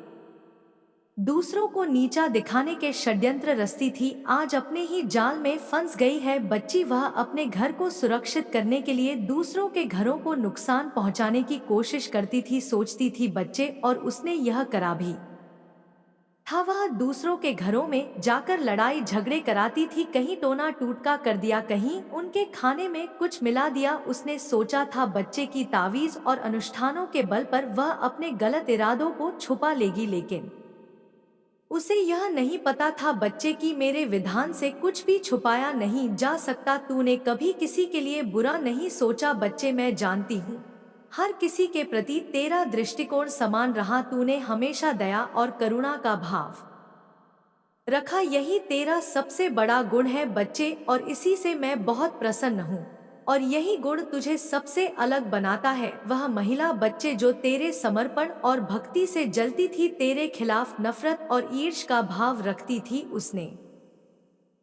दूसरों को नीचा दिखाने के षड्यंत्र रचती थी, आज अपने ही जाल में फंस गई है। बच्ची, वह अपने घर को सुरक्षित करने के लिए दूसरों के घरों को नुकसान पहुंचाने की कोशिश करती थी, सोचती थी बच्चे, और उसने यह करा भी था। वह दूसरों के घरों में जाकर लड़ाई झगड़े कराती थी, कहीं टोना टूटका कर दिया, कहीं उनके खाने में कुछ मिला दिया। उसने सोचा था बच्चे की तावीज और अनुष्ठानों के बल पर वह अपने गलत इरादों को छुपा लेगी, लेकिन उसे यह नहीं पता था बच्चे की मेरे विधान से कुछ भी छुपाया नहीं जा सकता। तूने कभी किसी के लिए बुरा नहीं सोचा बच्चे, मैं जानती हूँ हर किसी के प्रति तेरा दृष्टिकोण समान रहा। तूने हमेशा दया और करुणा का भाव रखा, यही तेरा सबसे बड़ा गुण है बच्चे, और इसी से मैं बहुत प्रसन्न हूँ। और यही गुण तुझे सबसे अलग बनाता है। वह महिला बच्चे जो तेरे समर्पण और भक्ति से जलती थी, तेरे खिलाफ नफरत और ईर्ष का भाव रखती थी, उसने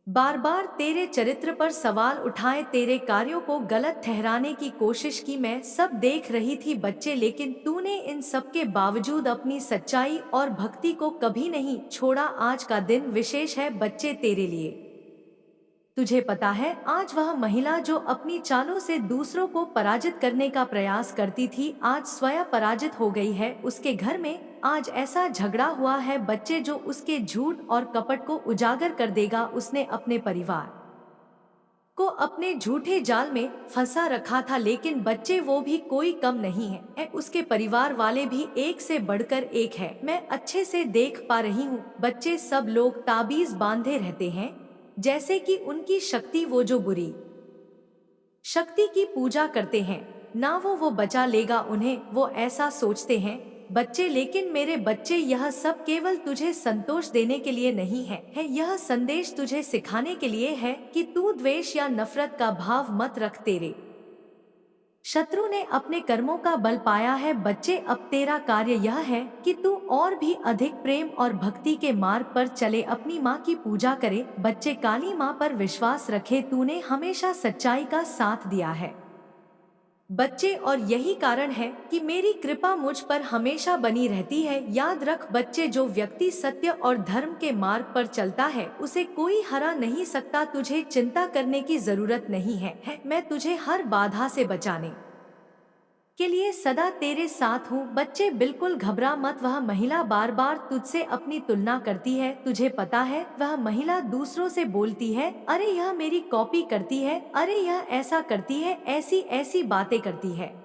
बार बार तेरे चरित्र पर सवाल उठाए, तेरे कार्यों को गलत ठहराने की कोशिश की। मैं सब देख रही थी बच्चे, लेकिन तूने इन सब के बावजूद अपनी सच्चाई और भक्ति को कभी नहीं छोड़ा। आज का दिन विशेष है बच्चे तेरे लिए। तुझे पता है, आज वह महिला जो अपनी चालों से दूसरों को पराजित करने का प्रयास करती थी, आज स्वयं पराजित हो गई है। उसके घर में आज ऐसा झगड़ा हुआ है बच्चे, जो उसके झूठ और कपट को उजागर कर देगा। उसने अपने परिवार को अपने झूठे जाल में फंसा रखा था, लेकिन बच्चे वो भी कोई कम नहीं है। उसके परिवार वाले भी एक से बढ़कर एक है। मैं अच्छे से देख पा रही हूँ बच्चे, सब लोग ताबीज बांधे रहते हैं, जैसे कि उनकी शक्ति, वो जो बुरी शक्ति की पूजा करते हैं ना, वो बचा लेगा उन्हें, वो ऐसा सोचते हैं बच्चे। लेकिन मेरे बच्चे, यह सब केवल तुझे संतोष देने के लिए नहीं है यह संदेश तुझे सिखाने के लिए है कि तू द्वेष या नफरत का भाव मत रख। तेरे शत्रु ने अपने कर्मों का बल पाया है बच्चे। अब तेरा कार्य यह है कि तू और भी अधिक प्रेम और भक्ति के मार्ग पर चले, अपनी माँ की पूजा करे बच्चे, काली माँ पर विश्वास रखे। तूने हमेशा सच्चाई का साथ दिया है बच्चे, और यही कारण है कि मेरी कृपा मुझ पर हमेशा बनी रहती है। याद रख बच्चे, जो व्यक्ति सत्य और धर्म के मार्ग पर चलता है, उसे कोई हरा नहीं सकता। तुझे चिंता करने की जरूरत नहीं है मैं तुझे हर बाधा से बचाने के लिए सदा तेरे साथ हूँ बच्चे। बिल्कुल घबरा मत। वह महिला बार बार तुझसे अपनी तुलना करती है, तुझे पता है। वह महिला दूसरों से बोलती है, अरे यह मेरी कॉपी करती है, अरे यह ऐसा करती है, ऐसी ऐसी बातें करती है।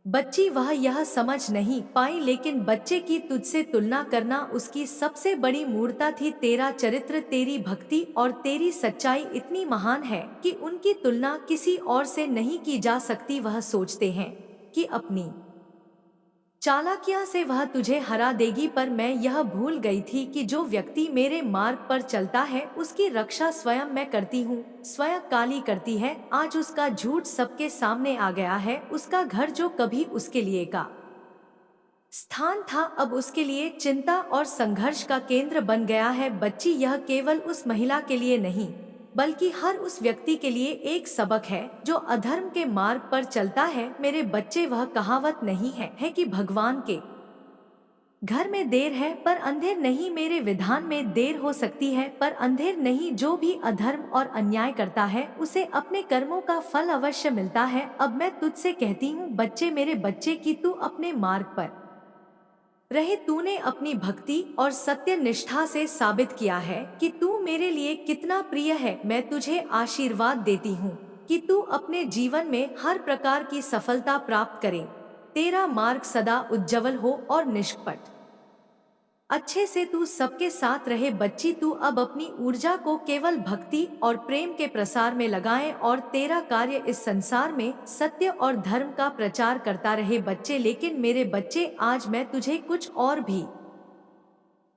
बच्ची, वह यह समझ नहीं पाई, लेकिन बच्चे की तुझसे तुलना करना उसकी सबसे बड़ी मूर्खता थी। तेरा चरित्र, तेरी भक्ति और तेरी सच्चाई इतनी महान है कि उनकी तुलना किसी और से नहीं की जा सकती। वह सोचते हैं कि अपनी चालाकियां से वह तुझे हरा देगी, पर मैं यह भूल गई थी कि जो व्यक्ति मेरे मार्ग पर चलता है, उसकी रक्षा स्वयं मैं करती हूँ, स्वयं काली करती है। आज उसका झूठ सबके सामने आ गया है। उसका घर जो कभी उसके लिए का स्थान था, अब उसके लिए चिंता और संघर्ष का केंद्र बन गया है। बच्ची, यह केवल उस महिला के लिए नहीं, बल्कि हर उस व्यक्ति के लिए एक सबक है जो अधर्म के मार्ग पर चलता है। मेरे बच्चे, वह कहावत नहीं है कि भगवान के घर में देर है पर अंधेर नहीं। मेरे विधान में देर हो सकती है पर अंधेर नहीं। जो भी अधर्म और अन्याय करता है, उसे अपने कर्मों का फल अवश्य मिलता है। अब मैं तुझसे कहती हूँ बच्चे, मेरे बच्चे, कि तू अपने मार्ग पर रहे। तूने अपनी भक्ति और सत्य निष्ठा से साबित किया है कि तू मेरे लिए कितना प्रिय है। मैं तुझे आशीर्वाद देती हूँ कि तू अपने जीवन में हर प्रकार की सफलता प्राप्त करे। तेरा मार्ग सदा उज्जवल हो और निष्कपट अच्छे से तू सबके साथ रहे। बच्ची, तू अब अपनी ऊर्जा को केवल भक्ति और प्रेम के प्रसार में लगाए, और तेरा कार्य इस संसार में सत्य और धर्म का प्रचार करता रहे बच्चे। लेकिन मेरे बच्चे, आज मैं तुझे कुछ और भी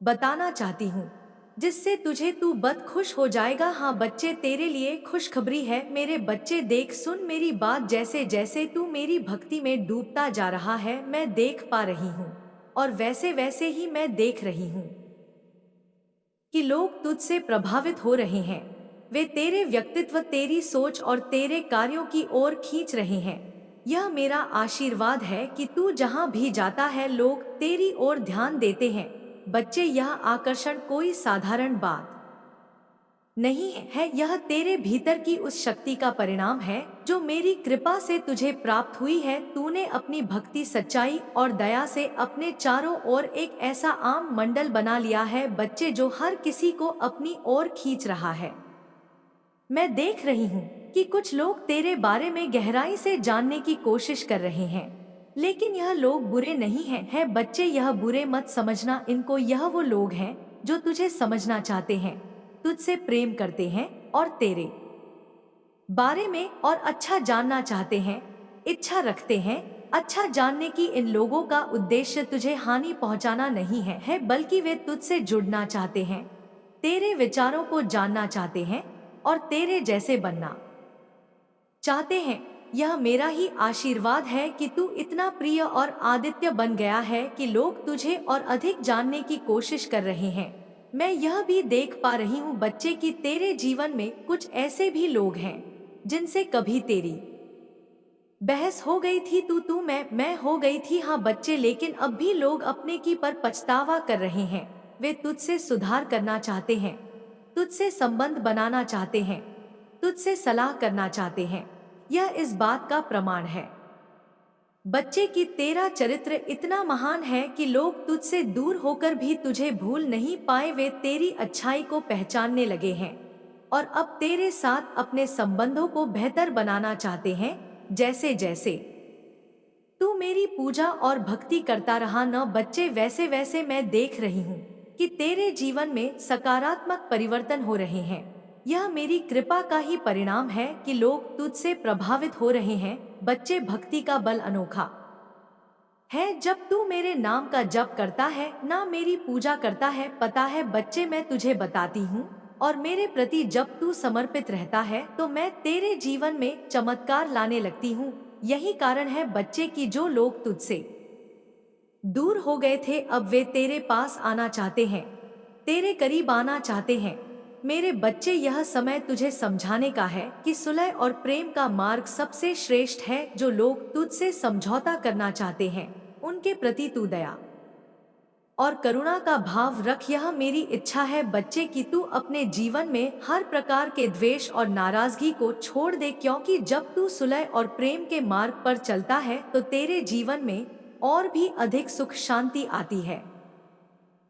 बताना चाहती हूँ, जिससे तू बद खुश हो जाएगा। हाँ बच्चे, तेरे लिए खुशखबरी है। मेरे बच्चे, देख, सुन मेरी बात। जैसे जैसे तू मेरी भक्ति में डूबता जा रहा है, मैं देख पा रही हूँ, और वैसे वैसे ही मैं देख रही हूँ कि लोग तुझसे प्रभावित हो रहे हैं। वे तेरे व्यक्तित्व, तेरी सोच और तेरे कार्यों की ओर खींच रहे हैं। यह मेरा आशीर्वाद है कि तू जहाँ भी जाता है, लोग तेरी ओर ध्यान देते हैं। बच्चे, यह आकर्षण कोई साधारण बात नहीं है, यह तेरे भीतर की उस शक्ति का परिणाम है जो मेरी कृपा से तुझे प्राप्त हुई है। तूने अपनी भक्ति, सच्चाई और दया से अपने चारों ओर एक ऐसा आम मंडल बना लिया है बच्चे, जो हर किसी को अपनी ओर खींच रहा है। मैं देख रही हूँ कि कुछ लोग तेरे बारे में गहराई से जानने की कोशिश कर रहे हैं, लेकिन यह लोग बुरे नहीं है बच्चे, यह बुरे मत समझना इनको। यह वो लोग हैं जो तुझे समझना चाहते हैं, तुझसे प्रेम करते हैं और तेरे बारे में और अच्छा जानना चाहते हैं, इच्छा रखते हैं अच्छा जानने की। इन लोगों का उद्देश्य तुझे हानि पहुंचाना नहीं है बल्कि वे तुझसे जुड़ना चाहते हैं, तेरे विचारों को जानना चाहते हैं और तेरे जैसे बनना चाहते हैं। यह मेरा ही आशीर्वाद है कि तू इतना प्रिय और आदित्य बन गया है कि लोग तुझे और अधिक जानने की कोशिश कर रहे हैं। मैं यह भी देख पा रही हूँ बच्चे कि तेरे जीवन में कुछ ऐसे भी लोग हैं जिनसे कभी तेरी बहस हो गई थी, तू मैं हो गई थी, हाँ बच्चे, लेकिन अब भी लोग अपने की पर पछतावा कर रहे हैं। वे तुझसे सुधार करना चाहते हैं, तुझसे संबंध बनाना चाहते हैं, तुझसे सलाह करना चाहते हैं। यह इस बात का प्रमाण है बच्चे कि तेरा चरित्र इतना महान है कि लोग तुझसे दूर होकर भी तुझे भूल नहीं पाए। वे तेरी अच्छाई को पहचानने लगे हैं और अब तेरे साथ अपने संबंधों को बेहतर बनाना चाहते हैं। जैसे जैसे तू मेरी पूजा और भक्ति करता रहा न बच्चे, वैसे वैसे मैं देख रही हूँ कि तेरे जीवन में सकारात्मक परिवर्तन हो रहे हैं। यह मेरी कृपा का ही परिणाम है कि लोग तुझसे प्रभावित हो रहे हैं। बच्चे, भक्ति का बल अनोखा है जब तू मेरे नाम का जप करता है, ना मेरी पूजा करता है। पता है बच्चे, मैं तुझे बताती हूँ, और मेरे प्रति जब तू समर्पित रहता है तो मैं तेरे जीवन में चमत्कार लाने लगती हूँ। यही कारण है बच्चे कि जो लोग तुझसे दूर हो गए थे अब वे तेरे पास आना चाहते हैं, तेरे करीब आना चाहते हैं। मेरे बच्चे, यह समय तुझे समझाने का है कि सुलह और प्रेम का मार्ग सबसे श्रेष्ठ है। जो लोग तुझसे समझौता करना चाहते हैं उनके प्रति तू दया और करुणा का भाव रख। यह मेरी इच्छा है बच्चे कि तू अपने जीवन में हर प्रकार के द्वेष और नाराजगी को छोड़ दे, क्योंकि जब तू सुलह और प्रेम के मार्ग पर चलता है तो तेरे जीवन में और भी अधिक सुख शांति आती है।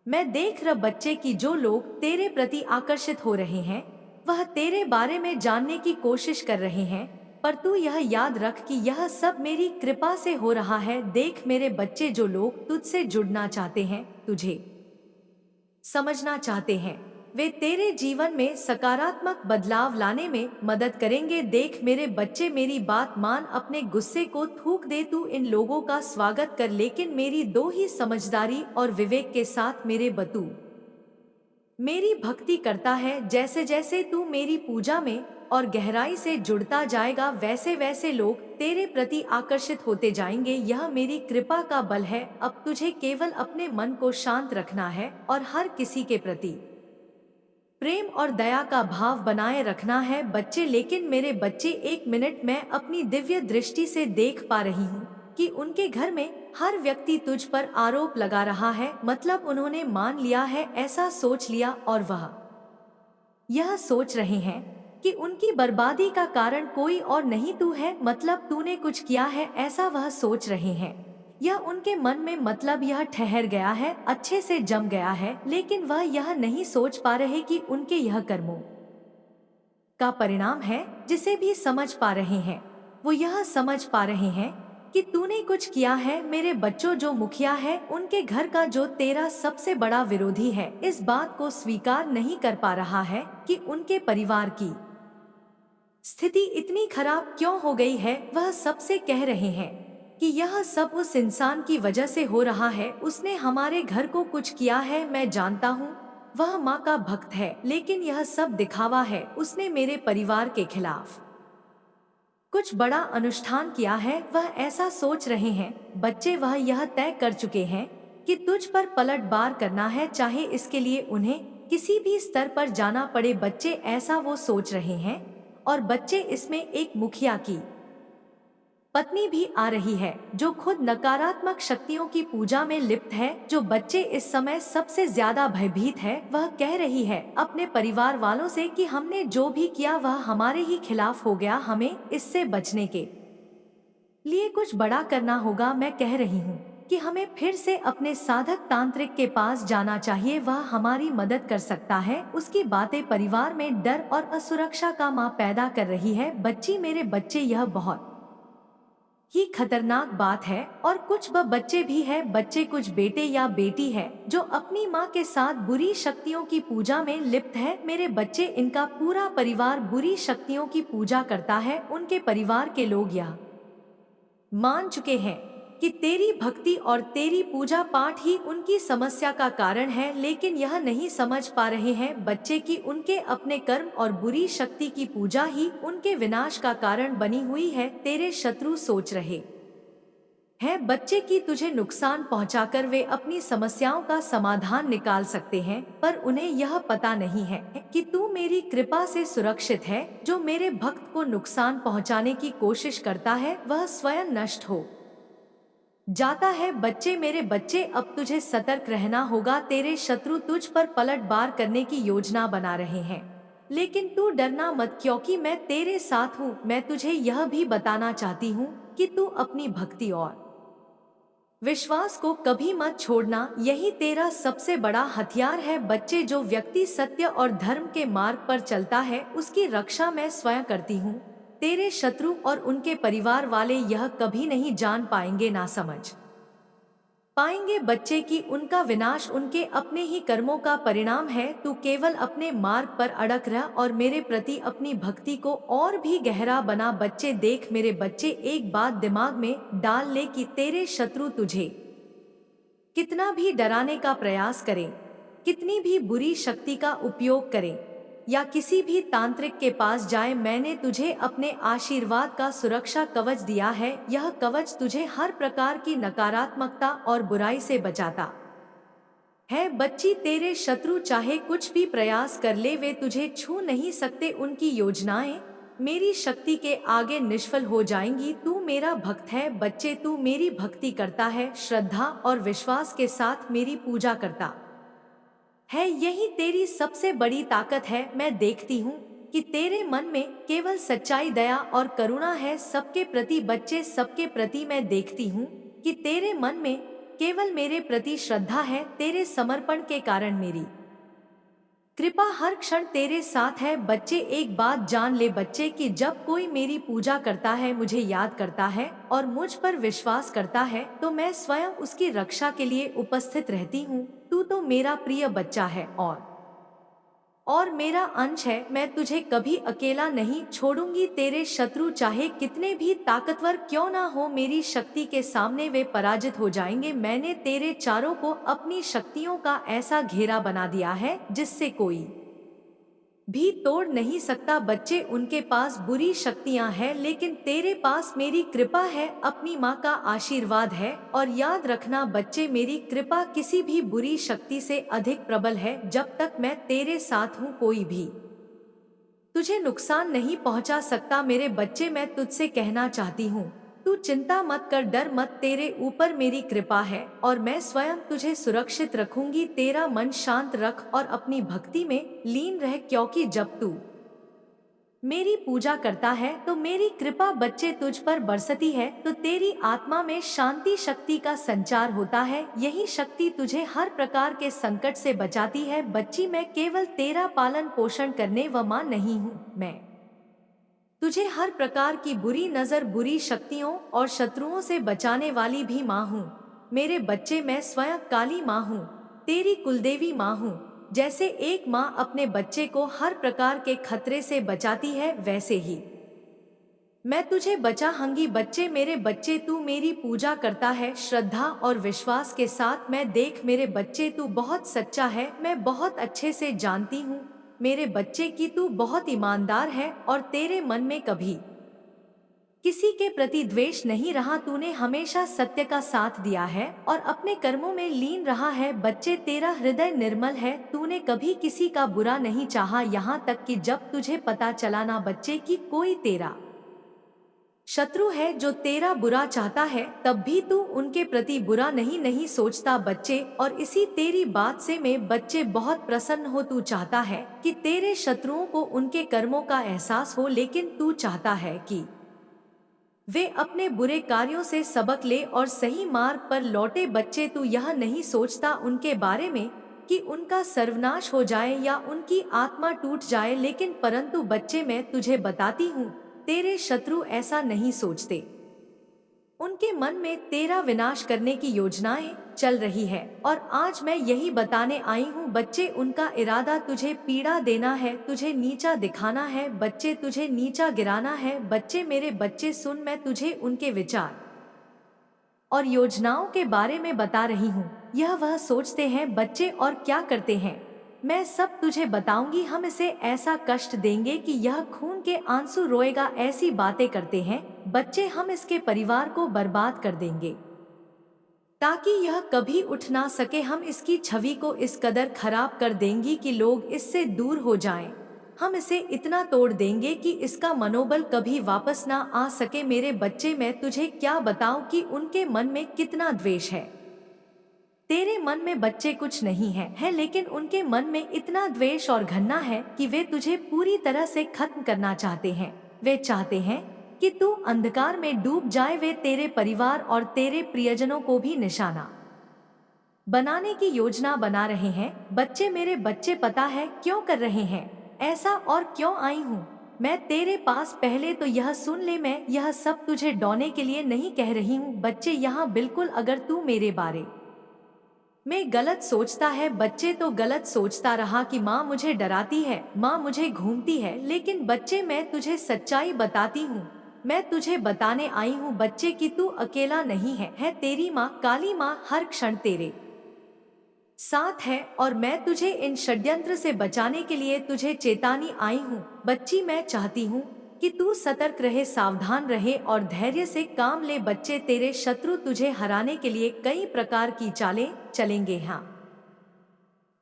मैं देख रहा बच्चे कि जो लोग तेरे प्रति आकर्षित हो रहे हैं वह तेरे बारे में जानने की कोशिश कर रहे हैं, पर तू यह याद रख कि यह सब मेरी कृपा से हो रहा है। देख मेरे बच्चे, जो लोग तुझसे जुड़ना चाहते हैं, तुझे समझना चाहते हैं, वे तेरे जीवन में सकारात्मक बदलाव लाने में मदद करेंगे। देख मेरे बच्चे, मेरी बात मान, अपने गुस्से को थूक दे। तू इन लोगों का स्वागत कर, लेकिन मेरी दो ही समझदारी और विवेक के साथ मेरे बतू मेरी भक्ति करता है। जैसे जैसे तू मेरी पूजा में और गहराई से जुड़ता जाएगा वैसे वैसे लोग तेरे प्रति आकर्षित होते जाएंगे। यह मेरी कृपा का बल है। अब तुझे केवल अपने मन को शांत रखना है और हर किसी के प्रति प्रेम और दया का भाव बनाए रखना है बच्चे। लेकिन मेरे बच्चे, एक मिनट, मैं अपनी दिव्य दृष्टि से देख पा रही हूँ कि उनके घर में हर व्यक्ति तुझ पर आरोप लगा रहा है। मतलब उन्होंने मान लिया है, ऐसा सोच लिया, और वह यह सोच रहे हैं कि उनकी बर्बादी का कारण कोई और नहीं तू है। मतलब तूने कुछ किया है, ऐसा वह सोच रहे हैं। यह उनके मन में, मतलब यह ठहर गया है, अच्छे से जम गया है, लेकिन वह यह नहीं सोच पा रहे कि उनके यह कर्मों का परिणाम है जिसे भी समझ पा रहे हैं। वो यह समझ पा रहे हैं कि तूने कुछ किया है। मेरे बच्चों, जो मुखिया है उनके घर का, जो तेरा सबसे बड़ा विरोधी है, इस बात को स्वीकार नहीं कर पा रहा है कि उनके परिवार की स्थिति इतनी खराब क्यों हो गई है। वह सबसे कह रहे हैं कि यह सब उस इंसान की वजह से हो रहा है, उसने हमारे घर को कुछ किया है। मैं जानता हूँ वह माँ का भक्त है, लेकिन यह सब दिखावा है। उसने मेरे परिवार के खिलाफ कुछ बड़ा अनुष्ठान किया है। वह ऐसा सोच रहे हैं बच्चे, वह यह तय कर चुके हैं कि तुझ पर पलटवार करना है, चाहे इसके लिए उन्हें किसी भी स्तर पर जाना पड़े। बच्चे, ऐसा वो सोच रहे हैं। और बच्चे, इसमें एक मुखिया की पत्नी भी आ रही है जो खुद नकारात्मक शक्तियों की पूजा में लिप्त है। जो बच्चे इस समय सबसे ज्यादा भयभीत है, वह कह रही है अपने परिवार वालों से कि हमने जो भी किया वह हमारे ही खिलाफ हो गया, हमें इससे बचने के लिए कुछ बड़ा करना होगा। मैं कह रही हूँ कि हमें फिर से अपने साधक तांत्रिक के पास जाना चाहिए, वह हमारी मदद कर सकता है। उसकी बातें परिवार में डर और असुरक्षा का मां पैदा कर रही है। बच्ची, मेरे बच्चे, यह बहुत ही खतरनाक बात है। और कुछ बच्चे भी है बच्चे, कुछ बेटे या बेटी है जो अपनी माँ के साथ बुरी शक्तियों की पूजा में लिप्त है। मेरे बच्चे, इनका पूरा परिवार बुरी शक्तियों की पूजा करता है। उनके परिवार के लोग यह मान चुके हैं कि तेरी भक्ति और तेरी पूजा पाठ ही उनकी समस्या का कारण है, लेकिन यह नहीं समझ पा रहे हैं बच्चे की उनके अपने कर्म और बुरी शक्ति की पूजा ही उनके विनाश का कारण बनी हुई है। तेरे शत्रु सोच रहे है बच्चे की तुझे नुकसान पहुंचाकर वे अपनी समस्याओं का समाधान निकाल सकते हैं, पर उन्हें यह पता नहीं है कि तू मेरी कृपा से सुरक्षित है। जो मेरे भक्त को नुकसान पहुंचाने की कोशिश करता है वह स्वयं नष्ट हो जाता है। बच्चे, मेरे बच्चे, अब तुझे सतर्क रहना होगा। तेरे शत्रु तुझ पर पलटवार करने की योजना बना रहे हैं, लेकिन तू डरना मत, क्योंकि मैं तेरे साथ हूँ। मैं तुझे यह भी बताना चाहती हूँ कि तू अपनी भक्ति और विश्वास को कभी मत छोड़ना, यही तेरा सबसे बड़ा हथियार है। बच्चे, जो व्यक्ति सत्य और धर्म के मार्ग पर चलता है उसकी रक्षा मैं स्वयं करती हूँ। तेरे शत्रु और उनके परिवार वाले यह कभी नहीं जान पाएंगे, ना समझ पाएंगे बच्चे कि उनका विनाश उनके अपने ही कर्मों का परिणाम है। तू केवल अपने मार्ग पर अड़क रह और मेरे प्रति अपनी भक्ति को और भी गहरा बना। बच्चे देख, मेरे बच्चे, एक बात दिमाग में डाल ले कि तेरे शत्रु तुझे कितना भी डराने का प्रयास करें, कितनी भी बुरी शक्ति का उपयोग करें या किसी भी तांत्रिक के पास जाए, मैंने तुझे अपने आशीर्वाद का सुरक्षा कवच दिया है। यह कवच तुझे हर प्रकार की नकारात्मकता और बुराई से बचाता है। बच्ची, तेरे शत्रु चाहे कुछ भी प्रयास कर ले, वे तुझे छू नहीं सकते। उनकी योजनाएं मेरी शक्ति के आगे निष्फल हो जाएंगी। तू मेरा भक्त है बच्चे, तू मेरी भक्ति करता है, श्रद्धा और विश्वास के साथ मेरी पूजा करता है, यही तेरी सबसे बड़ी ताकत है। मैं देखती हूँ कि तेरे मन में केवल सच्चाई, दया और करुणा है सबके प्रति। बच्चे, सबके प्रति मैं देखती हूँ कि तेरे मन में केवल मेरे प्रति श्रद्धा है। तेरे समर्पण के कारण मेरी कृपा हर क्षण तेरे साथ है। बच्चे, एक बात जान ले बच्चे कि जब कोई मेरी पूजा करता है, मुझे याद करता है और मुझ पर विश्वास करता है, तो मैं स्वयं उसकी रक्षा के लिए उपस्थित रहती हूँ। तू तो मेरा प्रिय बच्चा है और मेरा अंश है। मैं तुझे कभी अकेला नहीं छोड़ूंगी। तेरे शत्रु चाहे कितने भी ताकतवर क्यों ना हो, मेरी शक्ति के सामने वे पराजित हो जाएंगे। मैंने तेरे चारों को अपनी शक्तियों का ऐसा घेरा बना दिया है जिससे कोई भी तोड़ नहीं सकता। बच्चे, उनके पास बुरी शक्तियां हैं, लेकिन तेरे पास मेरी कृपा है, अपनी माँ का आशीर्वाद है। और याद रखना बच्चे, मेरी कृपा किसी भी बुरी शक्ति से अधिक प्रबल है। जब तक मैं तेरे साथ हूँ कोई भी तुझे नुकसान नहीं पहुँचा सकता। मेरे बच्चे, मैं तुझसे कहना चाहती हूँ, तू चिंता मत कर, डर मत, तेरे ऊपर मेरी कृपा है और मैं स्वयं तुझे सुरक्षित रखूंगी। तेरा मन शांत रख और अपनी भक्ति में लीन रह, क्योंकि जब तू मेरी पूजा करता है तो मेरी कृपा बच्चे तुझ पर बरसती है, तो तेरी आत्मा में शांति शक्ति का संचार होता है। यही शक्ति तुझे हर प्रकार के संकट से बचाती है। बच्ची, मैं केवल तेरा पालन पोषण करने व मां नहीं हूँ, मैं तुझे हर प्रकार की बुरी नजर, बुरी शक्तियों और शत्रुओं से बचाने वाली भी माँ हूँ। मेरे बच्चे, मैं स्वयं काली माँ हूँ, तेरी कुलदेवी माँ हूँ। जैसे एक माँ अपने बच्चे को हर प्रकार के खतरे से बचाती है, वैसे ही मैं तुझे बचाऊंगी। बच्चे, मेरे बच्चे, तू मेरी पूजा करता है श्रद्धा और विश्वास के साथ। मैं देख मेरे बच्चे, तू बहुत सच्चा है, मैं बहुत अच्छे से जानती हूँ मेरे बच्चे कि तू बहुत ईमानदार है और तेरे मन में कभी किसी के प्रति द्वेष नहीं रहा। तूने हमेशा सत्य का साथ दिया है और अपने कर्मों में लीन रहा है। बच्चे, तेरा हृदय निर्मल है, तूने कभी किसी का बुरा नहीं चाहा, यहाँ तक कि जब तुझे पता चला ना बच्चे कि कोई तेरा शत्रु है जो तेरा बुरा चाहता है, तब भी तू उनके प्रति बुरा नहीं सोचता बच्चे। और इसी तेरी बात से मैं बच्चे बहुत प्रसन्न हो। तू चाहता है कि तेरे शत्रुओं को उनके कर्मों का एहसास हो, लेकिन तू चाहता है कि वे अपने बुरे कार्यों से सबक ले और सही मार्ग पर लौटे। बच्चे, तू यह नहीं सोचता उनके बारे में कि उनका सर्वनाश हो जाए या उनकी आत्मा टूट जाए, लेकिन परंतु बच्चे, मैं तुझे बताती हूँ, तेरे शत्रु ऐसा नहीं सोचते। उनके मन में तेरा विनाश करने की योजनाएं चल रही है और आज मैं यही बताने आई हूँ बच्चे, उनका इरादा तुझे पीड़ा देना है, तुझे नीचा दिखाना है बच्चे, तुझे नीचा गिराना है। बच्चे, मेरे बच्चे सुन, मैं तुझे उनके विचार और योजनाओं के बारे में बता रही हूँ। यह वह सोचते हैं बच्चे और क्या करते हैं। मैं सब तुझे बताऊंगी। हम इसे ऐसा कष्ट देंगे कि यह खून के आंसू रोएगा। ऐसी बातें करते हैं बच्चे। हम इसके परिवार को बर्बाद कर देंगे ताकि यह कभी उठ ना सके। हम इसकी छवि को इस कदर खराब कर देंगी कि लोग इससे दूर हो जाएं। हम इसे इतना तोड़ देंगे कि इसका मनोबल कभी वापस ना आ सके। मेरे बच्चे, मैं तुझे क्या बताऊं कि उनके मन में कितना द्वेष है। तेरे मन में बच्चे कुछ नहीं है, लेकिन उनके मन में इतना द्वेष और घृणा है कि वे तुझे पूरी तरह से खत्म करना चाहते हैं। वे चाहते हैं कि तू अंधकार में डूब जाए। वे तेरे परिवार और तेरे प्रियजनों को भी निशाना बनाने की योजना बना रहे हैं। बच्चे, मेरे बच्चे, पता है क्यों कर रहे हैं ऐसा और क्यों आई हूँ मैं तेरे पास? पहले तो यह सुन ले, मैं यह सब तुझे डराने के लिए नहीं कह रही हूँ। बच्चे, यहाँ बिल्कुल अगर तू मेरे बारे में गलत सोचता है, बच्चे तो गलत सोचता रहा कि माँ मुझे डराती है, माँ मुझे घूमती है। लेकिन बच्चे, मैं तुझे सच्चाई बताती हूँ। मैं तुझे बताने आई हूँ बच्चे कि तू अकेला नहीं है तेरी माँ, काली माँ, हर क्षण तेरे साथ है। और मैं तुझे इन षड्यंत्र से बचाने के लिए तुझे चेतानी आई हूँ। बच्ची, मैं चाहती हूँ कि तू सतर्क रहे, सावधान रहे और धैर्य से काम ले। बच्चे, तेरे शत्रु तुझे हराने के लिए कई प्रकार की चालें चलेंगे। हाँ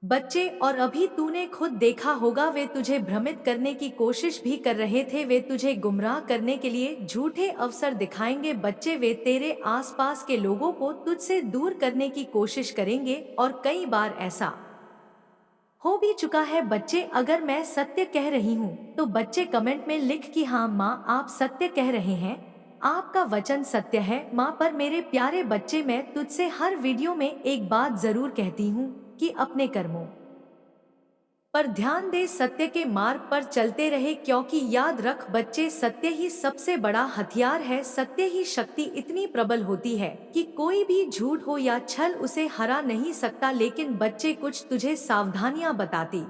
बच्चे, और अभी तूने खुद देखा होगा, वे तुझे भ्रमित करने की कोशिश भी कर रहे थे। वे तुझे गुमराह करने के लिए झूठे अवसर दिखाएंगे। बच्चे, वे तेरे आसपास के लोगों को तुझसे दूर करने की कोशिश करेंगे और कई बार ऐसा हो भी चुका है। बच्चे, अगर मैं सत्य कह रही हूँ तो बच्चे कमेंट में लिख कि हाँ माँ, आप सत्य कह रहे हैं, आपका वचन सत्य है माँ। पर मेरे प्यारे बच्चे, मैं तुझसे हर वीडियो में एक बात जरूर कहती हूँ कि अपने कर्मों पर ध्यान दे, सत्य के मार्ग पर चलते रहे। क्योंकि याद रख बच्चे, सत्य ही सबसे बड़ा हथियार है। सत्य ही शक्ति इतनी प्रबल होती है कि कोई भी झूठ हो या छल उसे हरा नहीं सकता। लेकिन बच्चे, कुछ तुझे सावधानियां बताती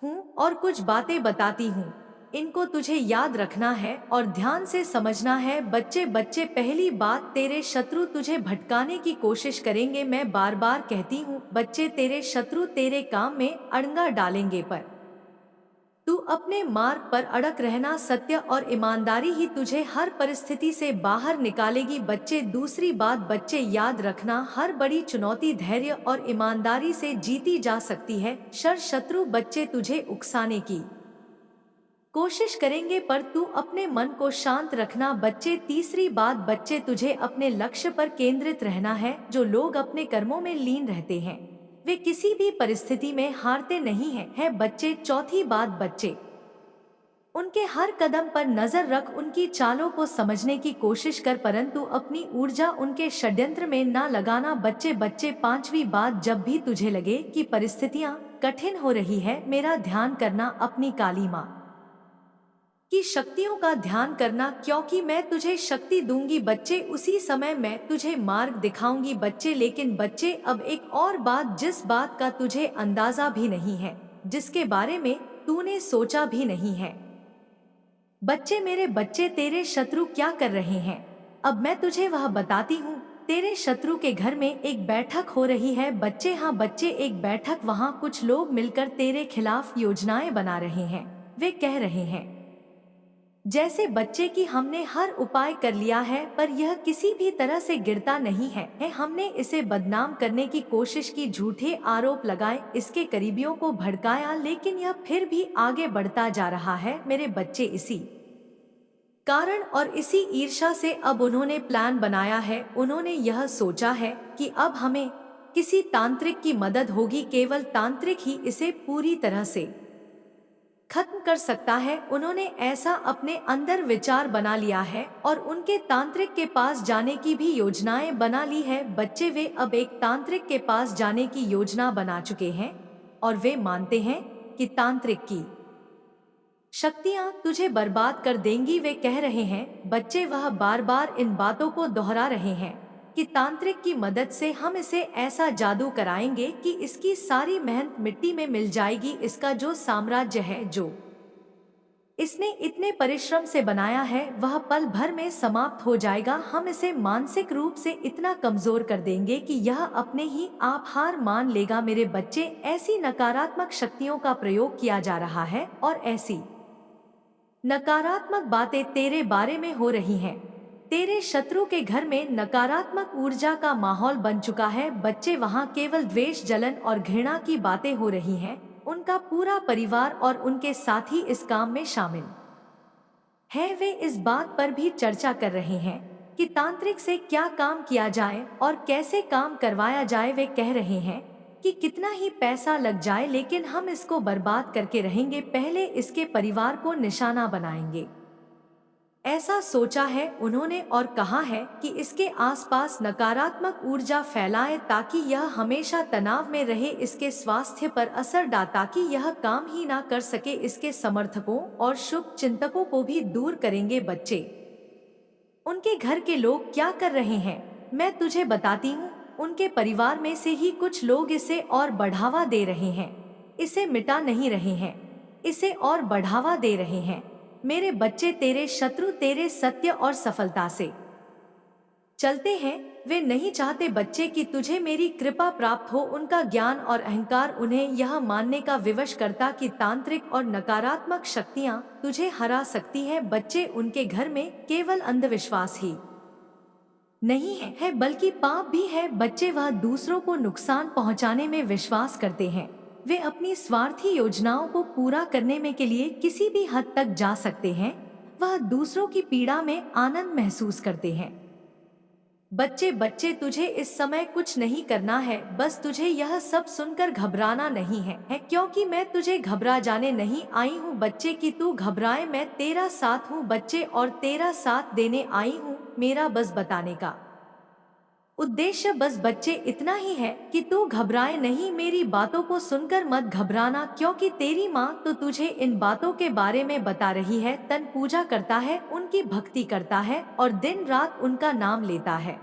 हूँ और कुछ बातें बताती हूँ, इनको तुझे याद रखना है और ध्यान से समझना है। बच्चे, पहली बात, तेरे शत्रु तुझे भटकाने की कोशिश करेंगे। मैं बार बार कहती हूँ बच्चे, तेरे शत्रु तेरे काम में अड़ंगा डालेंगे, पर तू अपने मार्ग पर अड़क रहना। सत्य और ईमानदारी ही तुझे हर परिस्थिति से बाहर निकालेगी। बच्चे, दूसरी बात बच्चे, याद रखना, हर बड़ी चुनौती धैर्य और ईमानदारी से जीती जा सकती है। शत्रु बच्चे तुझे उकसाने की कोशिश करेंगे, पर तू अपने मन को शांत रखना। बच्चे, तीसरी बात बच्चे, तुझे अपने लक्ष्य पर केंद्रित रहना है। जो लोग अपने कर्मों में लीन रहते हैं वे किसी भी परिस्थिति में हारते नहीं हैं। बच्चे, चौथी बात बच्चे, उनके हर कदम पर नजर रख, उनकी चालों को समझने की कोशिश कर, परंतु अपनी ऊर्जा उनके षड्यंत्र में ना लगाना। बच्चे, पांचवी बात, जब भी तुझे लगे कि परिस्थितियां कठिन हो रही है, मेरा ध्यान करना, अपनी काली माँ की शक्तियों का ध्यान करना, क्योंकि मैं तुझे शक्ति दूंगी। बच्चे, उसी समय मैं तुझे मार्ग दिखाऊंगी। बच्चे, लेकिन बच्चे, अब एक और बात, जिस बात का तुझे अंदाजा भी नहीं है, जिसके बारे में तूने सोचा भी नहीं है। बच्चे, मेरे बच्चे, तेरे शत्रु क्या कर रहे हैं, अब मैं तुझे वह बताती हूँ। तेरे शत्रु के घर में एक बैठक हो रही है। बच्चे, हाँ बच्चे, एक बैठक, वहाँ कुछ लोग मिलकर तेरे खिलाफ योजनाएं बना रहे हैं। वे कह रहे हैं जैसे बच्चे कि हमने हर उपाय कर लिया है, पर यह किसी भी तरह से गिरता नहीं है। हमने इसे बदनाम करने की कोशिश की, झूठे आरोप लगाए, इसके करीबियों को भड़काया, लेकिन यह फिर भी आगे बढ़ता जा रहा है। मेरे बच्चे, इसी कारण और इसी ईर्ष्या से अब उन्होंने प्लान बनाया है। उन्होंने यह सोचा है कि अब हमें किसी तांत्रिक की मदद होगी, केवल तांत्रिक ही इसे पूरी तरह से खत्म कर सकता है। उन्होंने ऐसा अपने अंदर विचार बना लिया है और उनके तांत्रिक के पास जाने की भी योजनाएं बना ली है। बच्चे, वे अब एक तांत्रिक के पास जाने की योजना बना चुके हैं और वे मानते हैं कि तांत्रिक की शक्तियां तुझे बर्बाद कर देंगी। वे कह रहे हैं बच्चे, वह बार बार इन बातों को दोहरा रहे हैं कि तांत्रिक की मदद से हम इसे ऐसा जादू कराएंगे कि इसकी सारी मेहनत मिट्टी में मिल जाएगी। इसका जो साम्राज्य है, जो इसने इतने परिश्रम से बनाया है, वह पल भर में समाप्त हो जाएगा। हम इसे मानसिक रूप से इतना कमजोर कर देंगे कि यह अपने ही आप हार मान लेगा। मेरे बच्चे, ऐसी नकारात्मक शक्तियों का प्रयोग किया जा रहा है और ऐसी नकारात्मक बातें तेरे बारे में हो रही हैं। तेरे शत्रु के घर में नकारात्मक ऊर्जा का माहौल बन चुका है। बच्चे, वहाँ केवल द्वेष, जलन और घृणा की बातें हो रही हैं। उनका पूरा परिवार और उनके साथी इस काम में शामिल है। वे इस बात पर भी चर्चा कर रहे हैं कि तांत्रिक से क्या काम किया जाए और कैसे काम करवाया जाए। वे कह रहे हैं कि कितना ही पैसा लग जाए, लेकिन हम इसको बर्बाद करके रहेंगे। पहले इसके परिवार को निशाना बनाएंगे, ऐसा सोचा है उन्होंने, और कहा है कि इसके आसपास नकारात्मक ऊर्जा फैलाएं ताकि यह हमेशा तनाव में रहे, इसके स्वास्थ्य पर असर डाले ताकि यह काम ही ना कर सके। इसके समर्थकों और शुभ चिंतकों को भी दूर करेंगे। बच्चे, उनके घर के लोग क्या कर रहे हैं मैं तुझे बताती हूँ। उनके परिवार में से ही कुछ लोग इसे और बढ़ावा दे रहे हैं, इसे मिटा नहीं रहे हैं, इसे और बढ़ावा दे रहे हैं। मेरे बच्चे, तेरे शत्रु तेरे सत्य और सफलता से चलते हैं। वे नहीं चाहते बच्चे कि तुझे मेरी कृपा प्राप्त हो। उनका ज्ञान और अहंकार उन्हें यह मानने का विवश करता कि तांत्रिक और नकारात्मक शक्तियां तुझे हरा सकती हैं। बच्चे, उनके घर में केवल अंधविश्वास ही नहीं है बल्कि पाप भी है। बच्चे, वह दूसरों को नुकसान पहुंचाने में विश्वास करते हैं। वे अपनी स्वार्थी योजनाओं को पूरा करने में के लिए किसी भी हद तक जा सकते हैं। वह दूसरों की पीड़ा में आनंद महसूस करते हैं। बच्चे, तुझे इस समय कुछ नहीं करना है, बस तुझे यह सब सुनकर घबराना नहीं है क्योंकि मैं तुझे घबरा जाने नहीं आई हूँ। बच्चे, कि तू घबराए, मैं तेरा साथ हूँ बच्चे, और तेरा साथ देने आई हूँ। मेरा बस बताने का उद्देश्य बस बच्चे इतना ही है कि तू घबराए नहीं। मेरी बातों को सुनकर मत घबराना, क्योंकि तेरी माँ तो तुझे इन बातों के बारे में बता रही है। तन पूजा करता है, उनकी भक्ति करता है और दिन रात उनका नाम लेता है।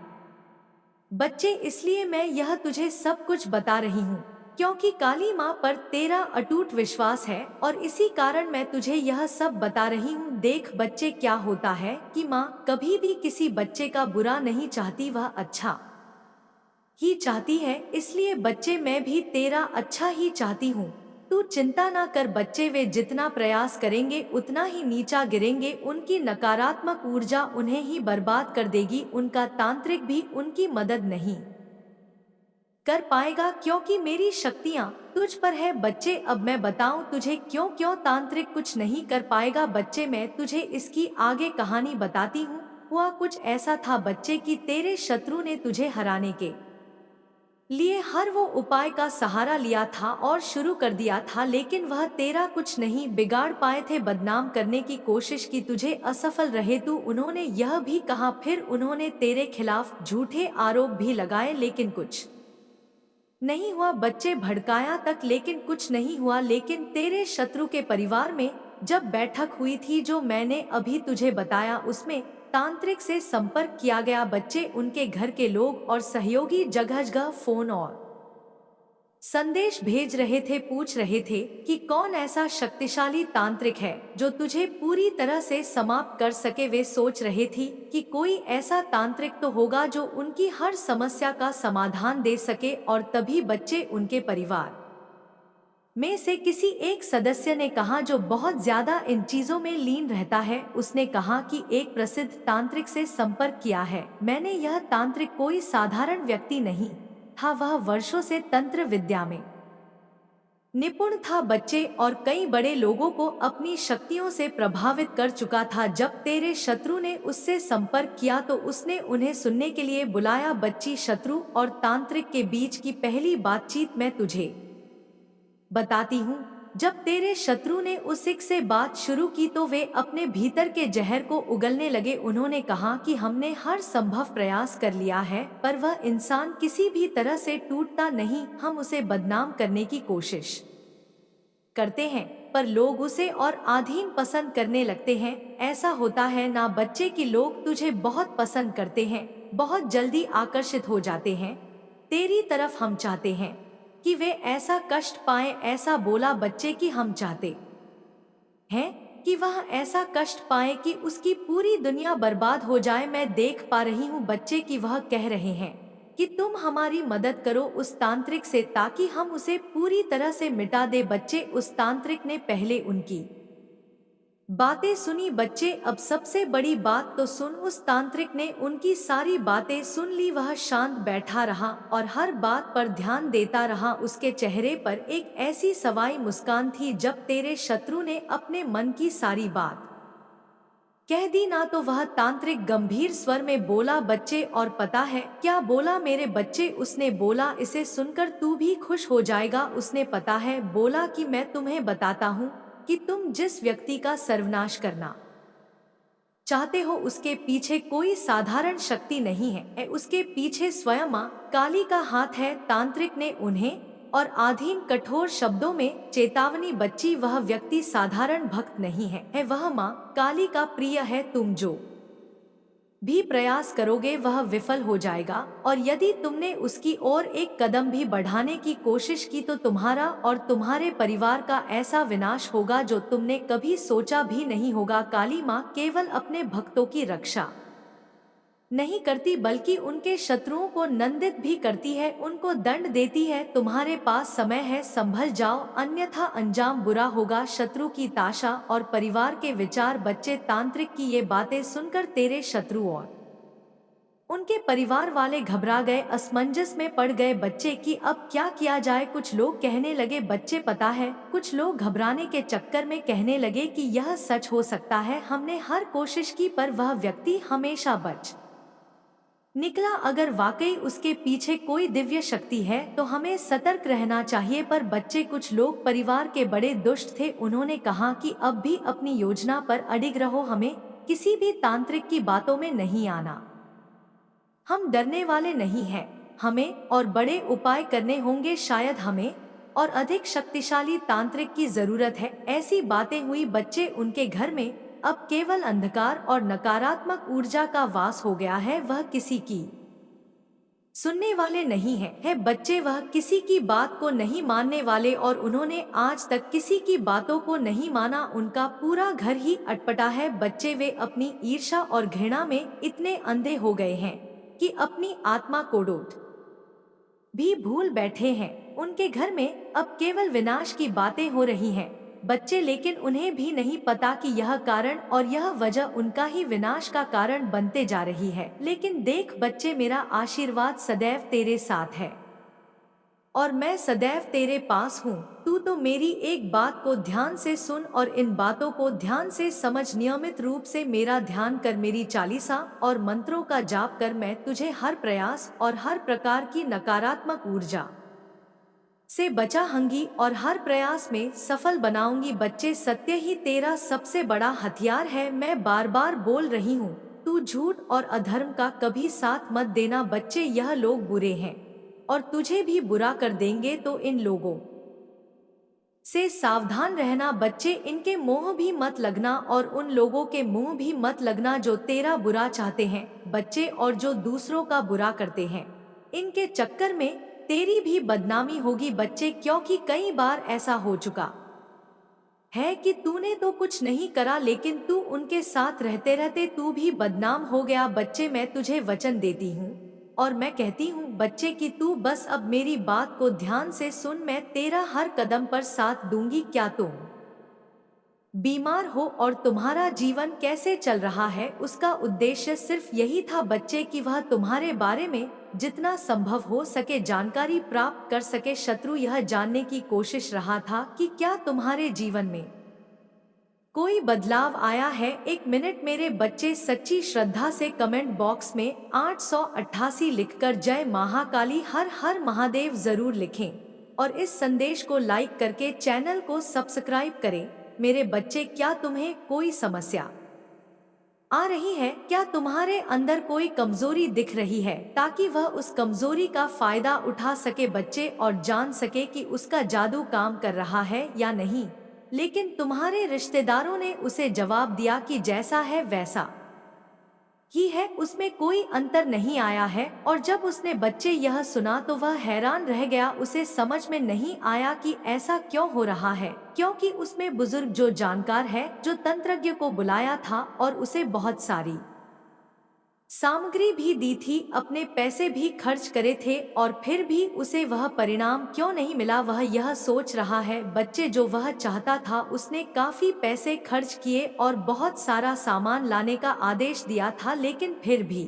बच्चे, इसलिए मैं यह तुझे सब कुछ बता रही हूँ क्योंकि काली माँ पर तेरा अटूट विश्वास है, और इसी कारण मैं तुझे यह सब बता रही हूँ। देख बच्चे, क्या होता है कि माँ कभी भी किसी बच्चे का बुरा नहीं चाहती, वह अच्छा ही चाहती है। इसलिए बच्चे, मैं भी तेरा अच्छा ही चाहती हूँ। तू चिंता ना कर बच्चे, वे जितना प्रयास करेंगे उतना ही नीचा गिरेंगे। उनकी नकारात्मक ऊर्जा उन्हें ही बर्बाद कर देगी। उनका तांत्रिक भी उनकी मदद नहीं कर पाएगा क्योंकि मेरी शक्तियाँ तुझ पर है। बच्चे, अब मैं बताऊं तुझे क्यों क्यों तांत्रिक कुछ नहीं कर पाएगा। बच्चे, मैं तुझे इसकी आगे कहानी बताती हूँ। हुआ कुछ ऐसा था बच्चे कि तेरे शत्रु ने तुझे हराने के लिए हर वो उपाय का सहारा लिया था और शुरू कर दिया था, लेकिन वह तेरा कुछ नहीं बिगाड़ पाए थे। बदनाम करने की कोशिश की, तुझे असफल रहे तू। उन्होंने यह भी कहा, फिर उन्होंने तेरे खिलाफ झूठे आरोप भी लगाए, लेकिन कुछ नहीं हुआ। बच्चे, भड़काया तक लेकिन कुछ नहीं हुआ। लेकिन तेरे शत्रु के परिवार में जब बैठक हुई थी जो मैंने अभी तुझे बताया, उसमें तांत्रिक से संपर्क किया गया। बच्चे, उनके घर के लोग और सहयोगी जगह जगह फोन और संदेश भेज रहे थे, पूछ रहे थे कि कौन ऐसा शक्तिशाली तांत्रिक है जो तुझे पूरी तरह से समाप्त कर सके। वे सोच रहे थी कि कोई ऐसा तांत्रिक तो होगा जो उनकी हर समस्या का समाधान दे सके। और तभी बच्चे, उनके परिवार में से किसी एक सदस्य ने कहा, जो बहुत ज्यादा इन चीजों में लीन रहता है, उसने कहा कि एक प्रसिद्ध तांत्रिक से संपर्क किया है मैंने। यह तांत्रिक कोई साधारण व्यक्ति नहीं था, वह वर्षों से तंत्र विद्या में निपुण था बच्चे, और कई बड़े लोगों को अपनी शक्तियों से प्रभावित कर चुका था। जब तेरे शत्रु ने उससे संपर्क किया तो उसने उन्हें सुनने के लिए बुलाया। बच्ची, शत्रु और तांत्रिक के बीच की पहली बातचीत मैं तुझे बताती हूँ। जब तेरे शत्रु ने उस एक से बात शुरू की तो वे अपने भीतर के जहर को उगलने लगे। उन्होंने कहा कि हमने हर संभव प्रयास कर लिया है, पर वह इंसान किसी भी तरह से टूटता नहीं। हम उसे बदनाम करने की कोशिश करते हैं, पर लोग उसे और अधीन पसंद करने लगते हैं। ऐसा होता है ना बच्चे कि लोग तुझे बहुत पसंद करते हैं, बहुत जल्दी आकर्षित हो जाते हैं तेरी तरफ। हम चाहते हैं कि वे ऐसा कष्ट पाएं। ऐसा बोला बच्चे कि हम चाहते हैं कि वह ऐसा कष्ट पाए कि उसकी पूरी दुनिया बर्बाद हो जाए। मैं देख पा रही हूँ बच्चे कि वह कह रहे हैं कि तुम हमारी मदद करो उस तांत्रिक से, ताकि हम उसे पूरी तरह से मिटा दे। बच्चे, उस तांत्रिक ने पहले उनकी बातें सुनी। बच्चे, अब सबसे बड़ी बात तो सुन। उस तांत्रिक ने उनकी सारी बातें सुन ली। वह शांत बैठा रहा और हर बात पर ध्यान देता रहा। उसके चेहरे पर एक ऐसी सवाई मुस्कान थी जब तेरे शत्रु ने अपने मन की सारी बात कह दी ना। तो वह तांत्रिक गंभीर स्वर में बोला, बच्चे, और पता है क्या बोला मेरे बच्चे? उसने बोला, इसे सुनकर तू भी खुश हो जाएगा। उसने पता है बोला कि मैं तुम्हें बताता हूँ कि तुम जिस व्यक्ति का सर्वनाश करना चाहते हो उसके पीछे कोई साधारण शक्ति नहीं है, उसके पीछे स्वयं मां काली का हाथ है। तांत्रिक ने उन्हें और आधीन कठोर शब्दों में चेतावनी, बच्ची, वह व्यक्ति साधारण भक्त नहीं है, वह मां काली का प्रिय है। तुम जो भी प्रयास करोगे वह विफल हो जाएगा, और यदि तुमने उसकी ओर एक कदम भी बढ़ाने की कोशिश की तो तुम्हारा और तुम्हारे परिवार का ऐसा विनाश होगा जो तुमने कभी सोचा भी नहीं होगा। काली माँ केवल अपने भक्तों की रक्षा नहीं करती बल्कि उनके शत्रुओं को नंदित भी करती है, उनको दंड देती है। तुम्हारे पास समय है, संभल जाओ, अन्यथा अंजाम बुरा होगा। शत्रु की ताशा और परिवार के विचार। बच्चे, तांत्रिक की ये बातें सुनकर तेरे शत्रु और उनके परिवार वाले घबरा गए, असमंजस में पड़ गए। बच्चे कि अब क्या किया जाए? कुछ लोग कहने लगे, बच्चे पता है, कुछ लोग घबराने के चक्कर में कहने लगे कि यह सच हो सकता है, हमने हर कोशिश की पर वह व्यक्ति हमेशा बच निकला। अगर वाकई उसके पीछे कोई दिव्य शक्ति है तो हमें सतर्क रहना चाहिए। पर बच्चे, कुछ लोग परिवार के बड़े दुष्ट थे, उन्होंने कहा कि अब भी अपनी योजना पर अडिग रहो, हमें किसी भी तांत्रिक की बातों में नहीं आना, हम डरने वाले नहीं हैं, हमें और बड़े उपाय करने होंगे, शायद हमें और अधिक शक्तिशाली तांत्रिक की जरूरत है। ऐसी बातें हुई। बच्चे, उनके घर में अब केवल अंधकार और नकारात्मक ऊर्जा का वास हो गया है, वह किसी की सुनने वाले नहीं है बच्चे, वह किसी की बात को नहीं मानने वाले, और उन्होंने आज तक किसी की बातों को नहीं माना। उनका पूरा घर ही अटपटा है। बच्चे, वे अपनी ईर्ष्या और घृणा में इतने अंधे हो गए हैं कि अपनी आत्मा को डोट भी भूल बैठे हैं। उनके घर में अब केवल विनाश की बातें हो रही हैं। बच्चे, लेकिन उन्हें भी नहीं पता कि यह कारण और यह वजह उनका ही विनाश का कारण बनते जा रही है। लेकिन देख बच्चे, मेरा आशीर्वाद सदैव तेरे साथ है और मैं सदैव तेरे पास हूँ। तू तो मेरी एक बात को ध्यान से सुन और इन बातों को ध्यान से समझ। नियमित रूप से मेरा ध्यान कर, मेरी चालीसा और मंत्रों का जाप कर। मैं तुझे हर प्रयास और हर प्रकार की नकारात्मक ऊर्जा से बचाऊंगी और हर प्रयास में सफल बनाऊंगी। बच्चे, सत्य ही तेरा सबसे बड़ा हथियार है। मैं बार बार बोल रही हूँ, तू झूठ और अधर्म का कभी साथ मत देना। बच्चे, यह लोग बुरे हैं और तुझे भी बुरा कर देंगे, तो इन लोगों से सावधान रहना। बच्चे, इनके मुंह भी मत लगना और उन लोगों के मुंह भी मत लगना जो तेरा बुरा चाहते हैं। बच्चे, और जो दूसरों का बुरा करते हैं, इनके चक्कर में तेरी भी बदनामी होगी। बच्चे, क्योंकि कई बार ऐसा हो चुका है कि तूने तो कुछ नहीं करा, लेकिन तू उनके साथ रहते रहते तू भी बदनाम हो गया। बच्चे, मैं तुझे वचन देती हूँ और मैं कहती हूँ बच्चे कि तू बस अब मेरी बात को ध्यान से सुन। मैं तेरा हर कदम पर साथ दूंगी। क्या तुम बीमार हो और तुम्हारा जीवन कैसे चल रहा है, उसका उद्देश्य सिर्फ यही था बच्चे कि वह तुम्हारे बारे में जितना संभव हो सके जानकारी प्राप्त कर सके। शत्रु यह जानने की कोशिश रहा था कि क्या तुम्हारे जीवन में कोई बदलाव आया है। एक मिनट मेरे बच्चे, सच्ची श्रद्धा से कमेंट बॉक्स में 888 लिखकर जय महाकाली हर हर महादेव जरूर लिखें और इस संदेश को लाइक करके चैनल को सब्सक्राइब करें। मेरे बच्चे, क्या तुम्हें कोई समस्या आ रही है? क्या तुम्हारे अंदर कोई कमजोरी दिख रही है, ताकि वह उस कमजोरी का फायदा उठा सके बच्चे और जान सके कि उसका जादू काम कर रहा है या नहीं? लेकिन तुम्हारे रिश्तेदारों ने उसे जवाब दिया कि जैसा है वैसा ही है, उसमें कोई अंतर नहीं आया है। और जब उसने बच्चे यह सुना तो वह हैरान रह गया। उसे समझ में नहीं आया कि ऐसा क्यों हो रहा है, क्योंकि उसमें बुजुर्ग जो जानकार है, जो तंत्रज्ञ को बुलाया था और उसे बहुत सारी सामग्री भी दी थी, अपने पैसे भी खर्च करे थे, और फिर भी उसे वह परिणाम क्यों नहीं मिला। वह यह सोच रहा है। बच्चे जो वह चाहता था, उसने काफी पैसे खर्च किए और बहुत सारा सामान लाने का आदेश दिया था, लेकिन फिर भी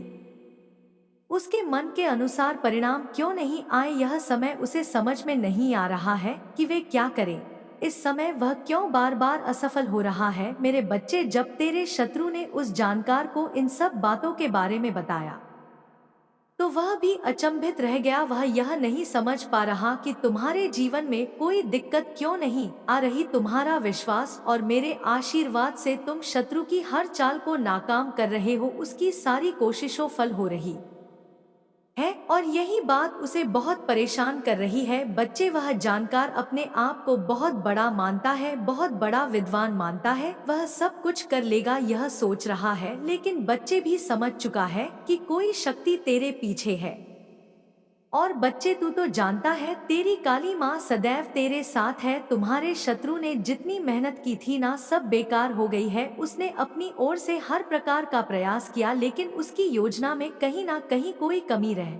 उसके मन के अनुसार परिणाम क्यों नहीं आए। यह समय उसे समझ में नहीं आ रहा है कि वे क्या करें। इस समय वह क्यों बार बार असफल हो रहा है। मेरे बच्चे, जब तेरे शत्रु ने उस जानकार को इन सब बातों के बारे में बताया तो वह भी अचंभित रह गया। वह यह नहीं समझ पा रहा कि तुम्हारे जीवन में कोई दिक्कत क्यों नहीं आ रही। तुम्हारा विश्वास और मेरे आशीर्वाद से तुम शत्रु की हर चाल को नाकाम कर रहे हो, उसकी सारी कोशिशों फल हो रही है, और यही बात उसे बहुत परेशान कर रही है। बच्चे, वह जानकार अपने आप को बहुत बड़ा मानता है, बहुत बड़ा विद्वान मानता है, वह सब कुछ कर लेगा यह सोच रहा है। लेकिन बच्चे भी समझ चुका है कि कोई शक्ति तेरे पीछे है। और बच्चे, तू तो जानता है, तेरी काली माँ सदैव तेरे साथ है। तुम्हारे शत्रु ने जितनी मेहनत की थी ना, सब बेकार हो गई है। उसने अपनी ओर से हर प्रकार का प्रयास किया, लेकिन उसकी योजना में कहीं ना कहीं कोई कमी रह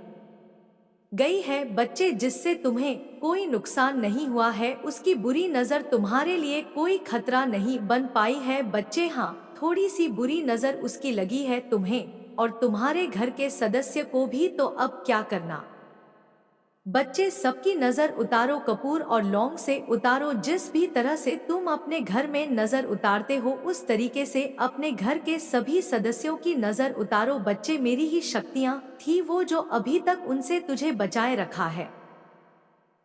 गई है। बच्चे, जिससे तुम्हें कोई नुकसान नहीं हुआ है, उसकी बुरी नजर तुम्हारे लिए कोई खतरा नहीं बन पाई है। बच्चे, हाँ, थोड़ी सी बुरी नजर उसकी लगी है तुम्हें और तुम्हारे घर के सदस्य को भी। तो अब क्या करना? बच्चे, सबकी नजर उतारो, कपूर और लौंग से उतारो। जिस भी तरह से तुम अपने घर में नजर उतारते हो, उस तरीके से अपने घर के सभी सदस्यों की नजर उतारो। बच्चे, मेरी ही शक्तियाँ थी वो जो अभी तक उनसे तुझे बचाए रखा है।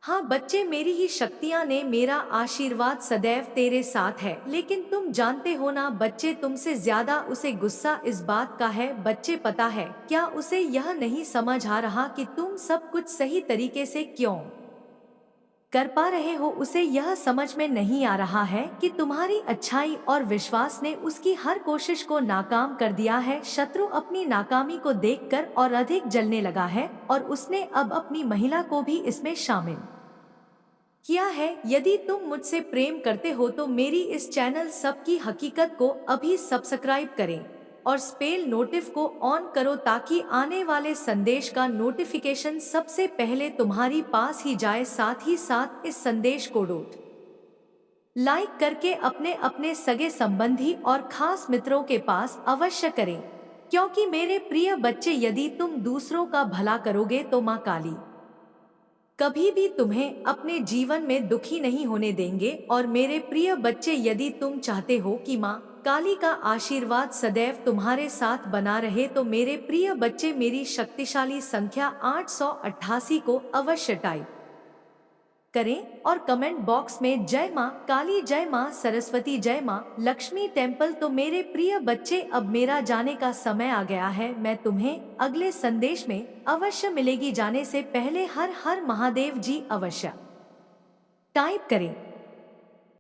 हाँ बच्चे, मेरी ही शक्तियाँ ने, मेरा आशीर्वाद सदैव तेरे साथ है। लेकिन तुम जानते हो ना बच्चे, तुमसे ज्यादा उसे गुस्सा इस बात का है। बच्चे, पता है क्या, उसे यह नहीं समझ आ रहा कि तुम सब कुछ सही तरीके से क्यों कर पा रहे हो। उसे यह समझ में नहीं आ रहा है कि तुम्हारी अच्छाई और विश्वास ने उसकी हर कोशिश को नाकाम कर दिया है। शत्रु अपनी नाकामी को देखकर और अधिक जलने लगा है, और उसने अब अपनी महिला को भी इसमें शामिल किया है। यदि तुम मुझसे प्रेम करते हो तो मेरी इस चैनल सबकी हकीकत को अभी सब्सक्राइब करें और स्पेल नोटिफ को ऑन करो, ताकि आने वाले संदेश का नोटिफिकेशन सबसे पहले तुम्हारी पास ही जाए। साथ ही साथ इस संदेश को लाइक करके अपने अपने सगे संबंधी और खास मित्रों के पास अवश्य करें, क्योंकि मेरे प्रिय बच्चे, यदि तुम दूसरों का भला करोगे तो माँ काली कभी भी तुम्हें अपने जीवन में दुखी नहीं होने देंगे। और मेरे प्रिय बच्चे, यदि तुम चाहते हो कि माँ काली का आशीर्वाद सदैव तुम्हारे साथ बना रहे, तो मेरे प्रिय बच्चे, मेरी शक्तिशाली संख्या 888 को अवश्य टाइप करें और कमेंट बॉक्स में जय माँ काली, जय माँ सरस्वती, जय माँ लक्ष्मी टेम्पल। तो मेरे प्रिय बच्चे, अब मेरा जाने का समय आ गया है। मैं तुम्हें अगले संदेश में अवश्य मिलेगी। जाने से पहले हर हर महादेव जी अवश्य टाइप करें।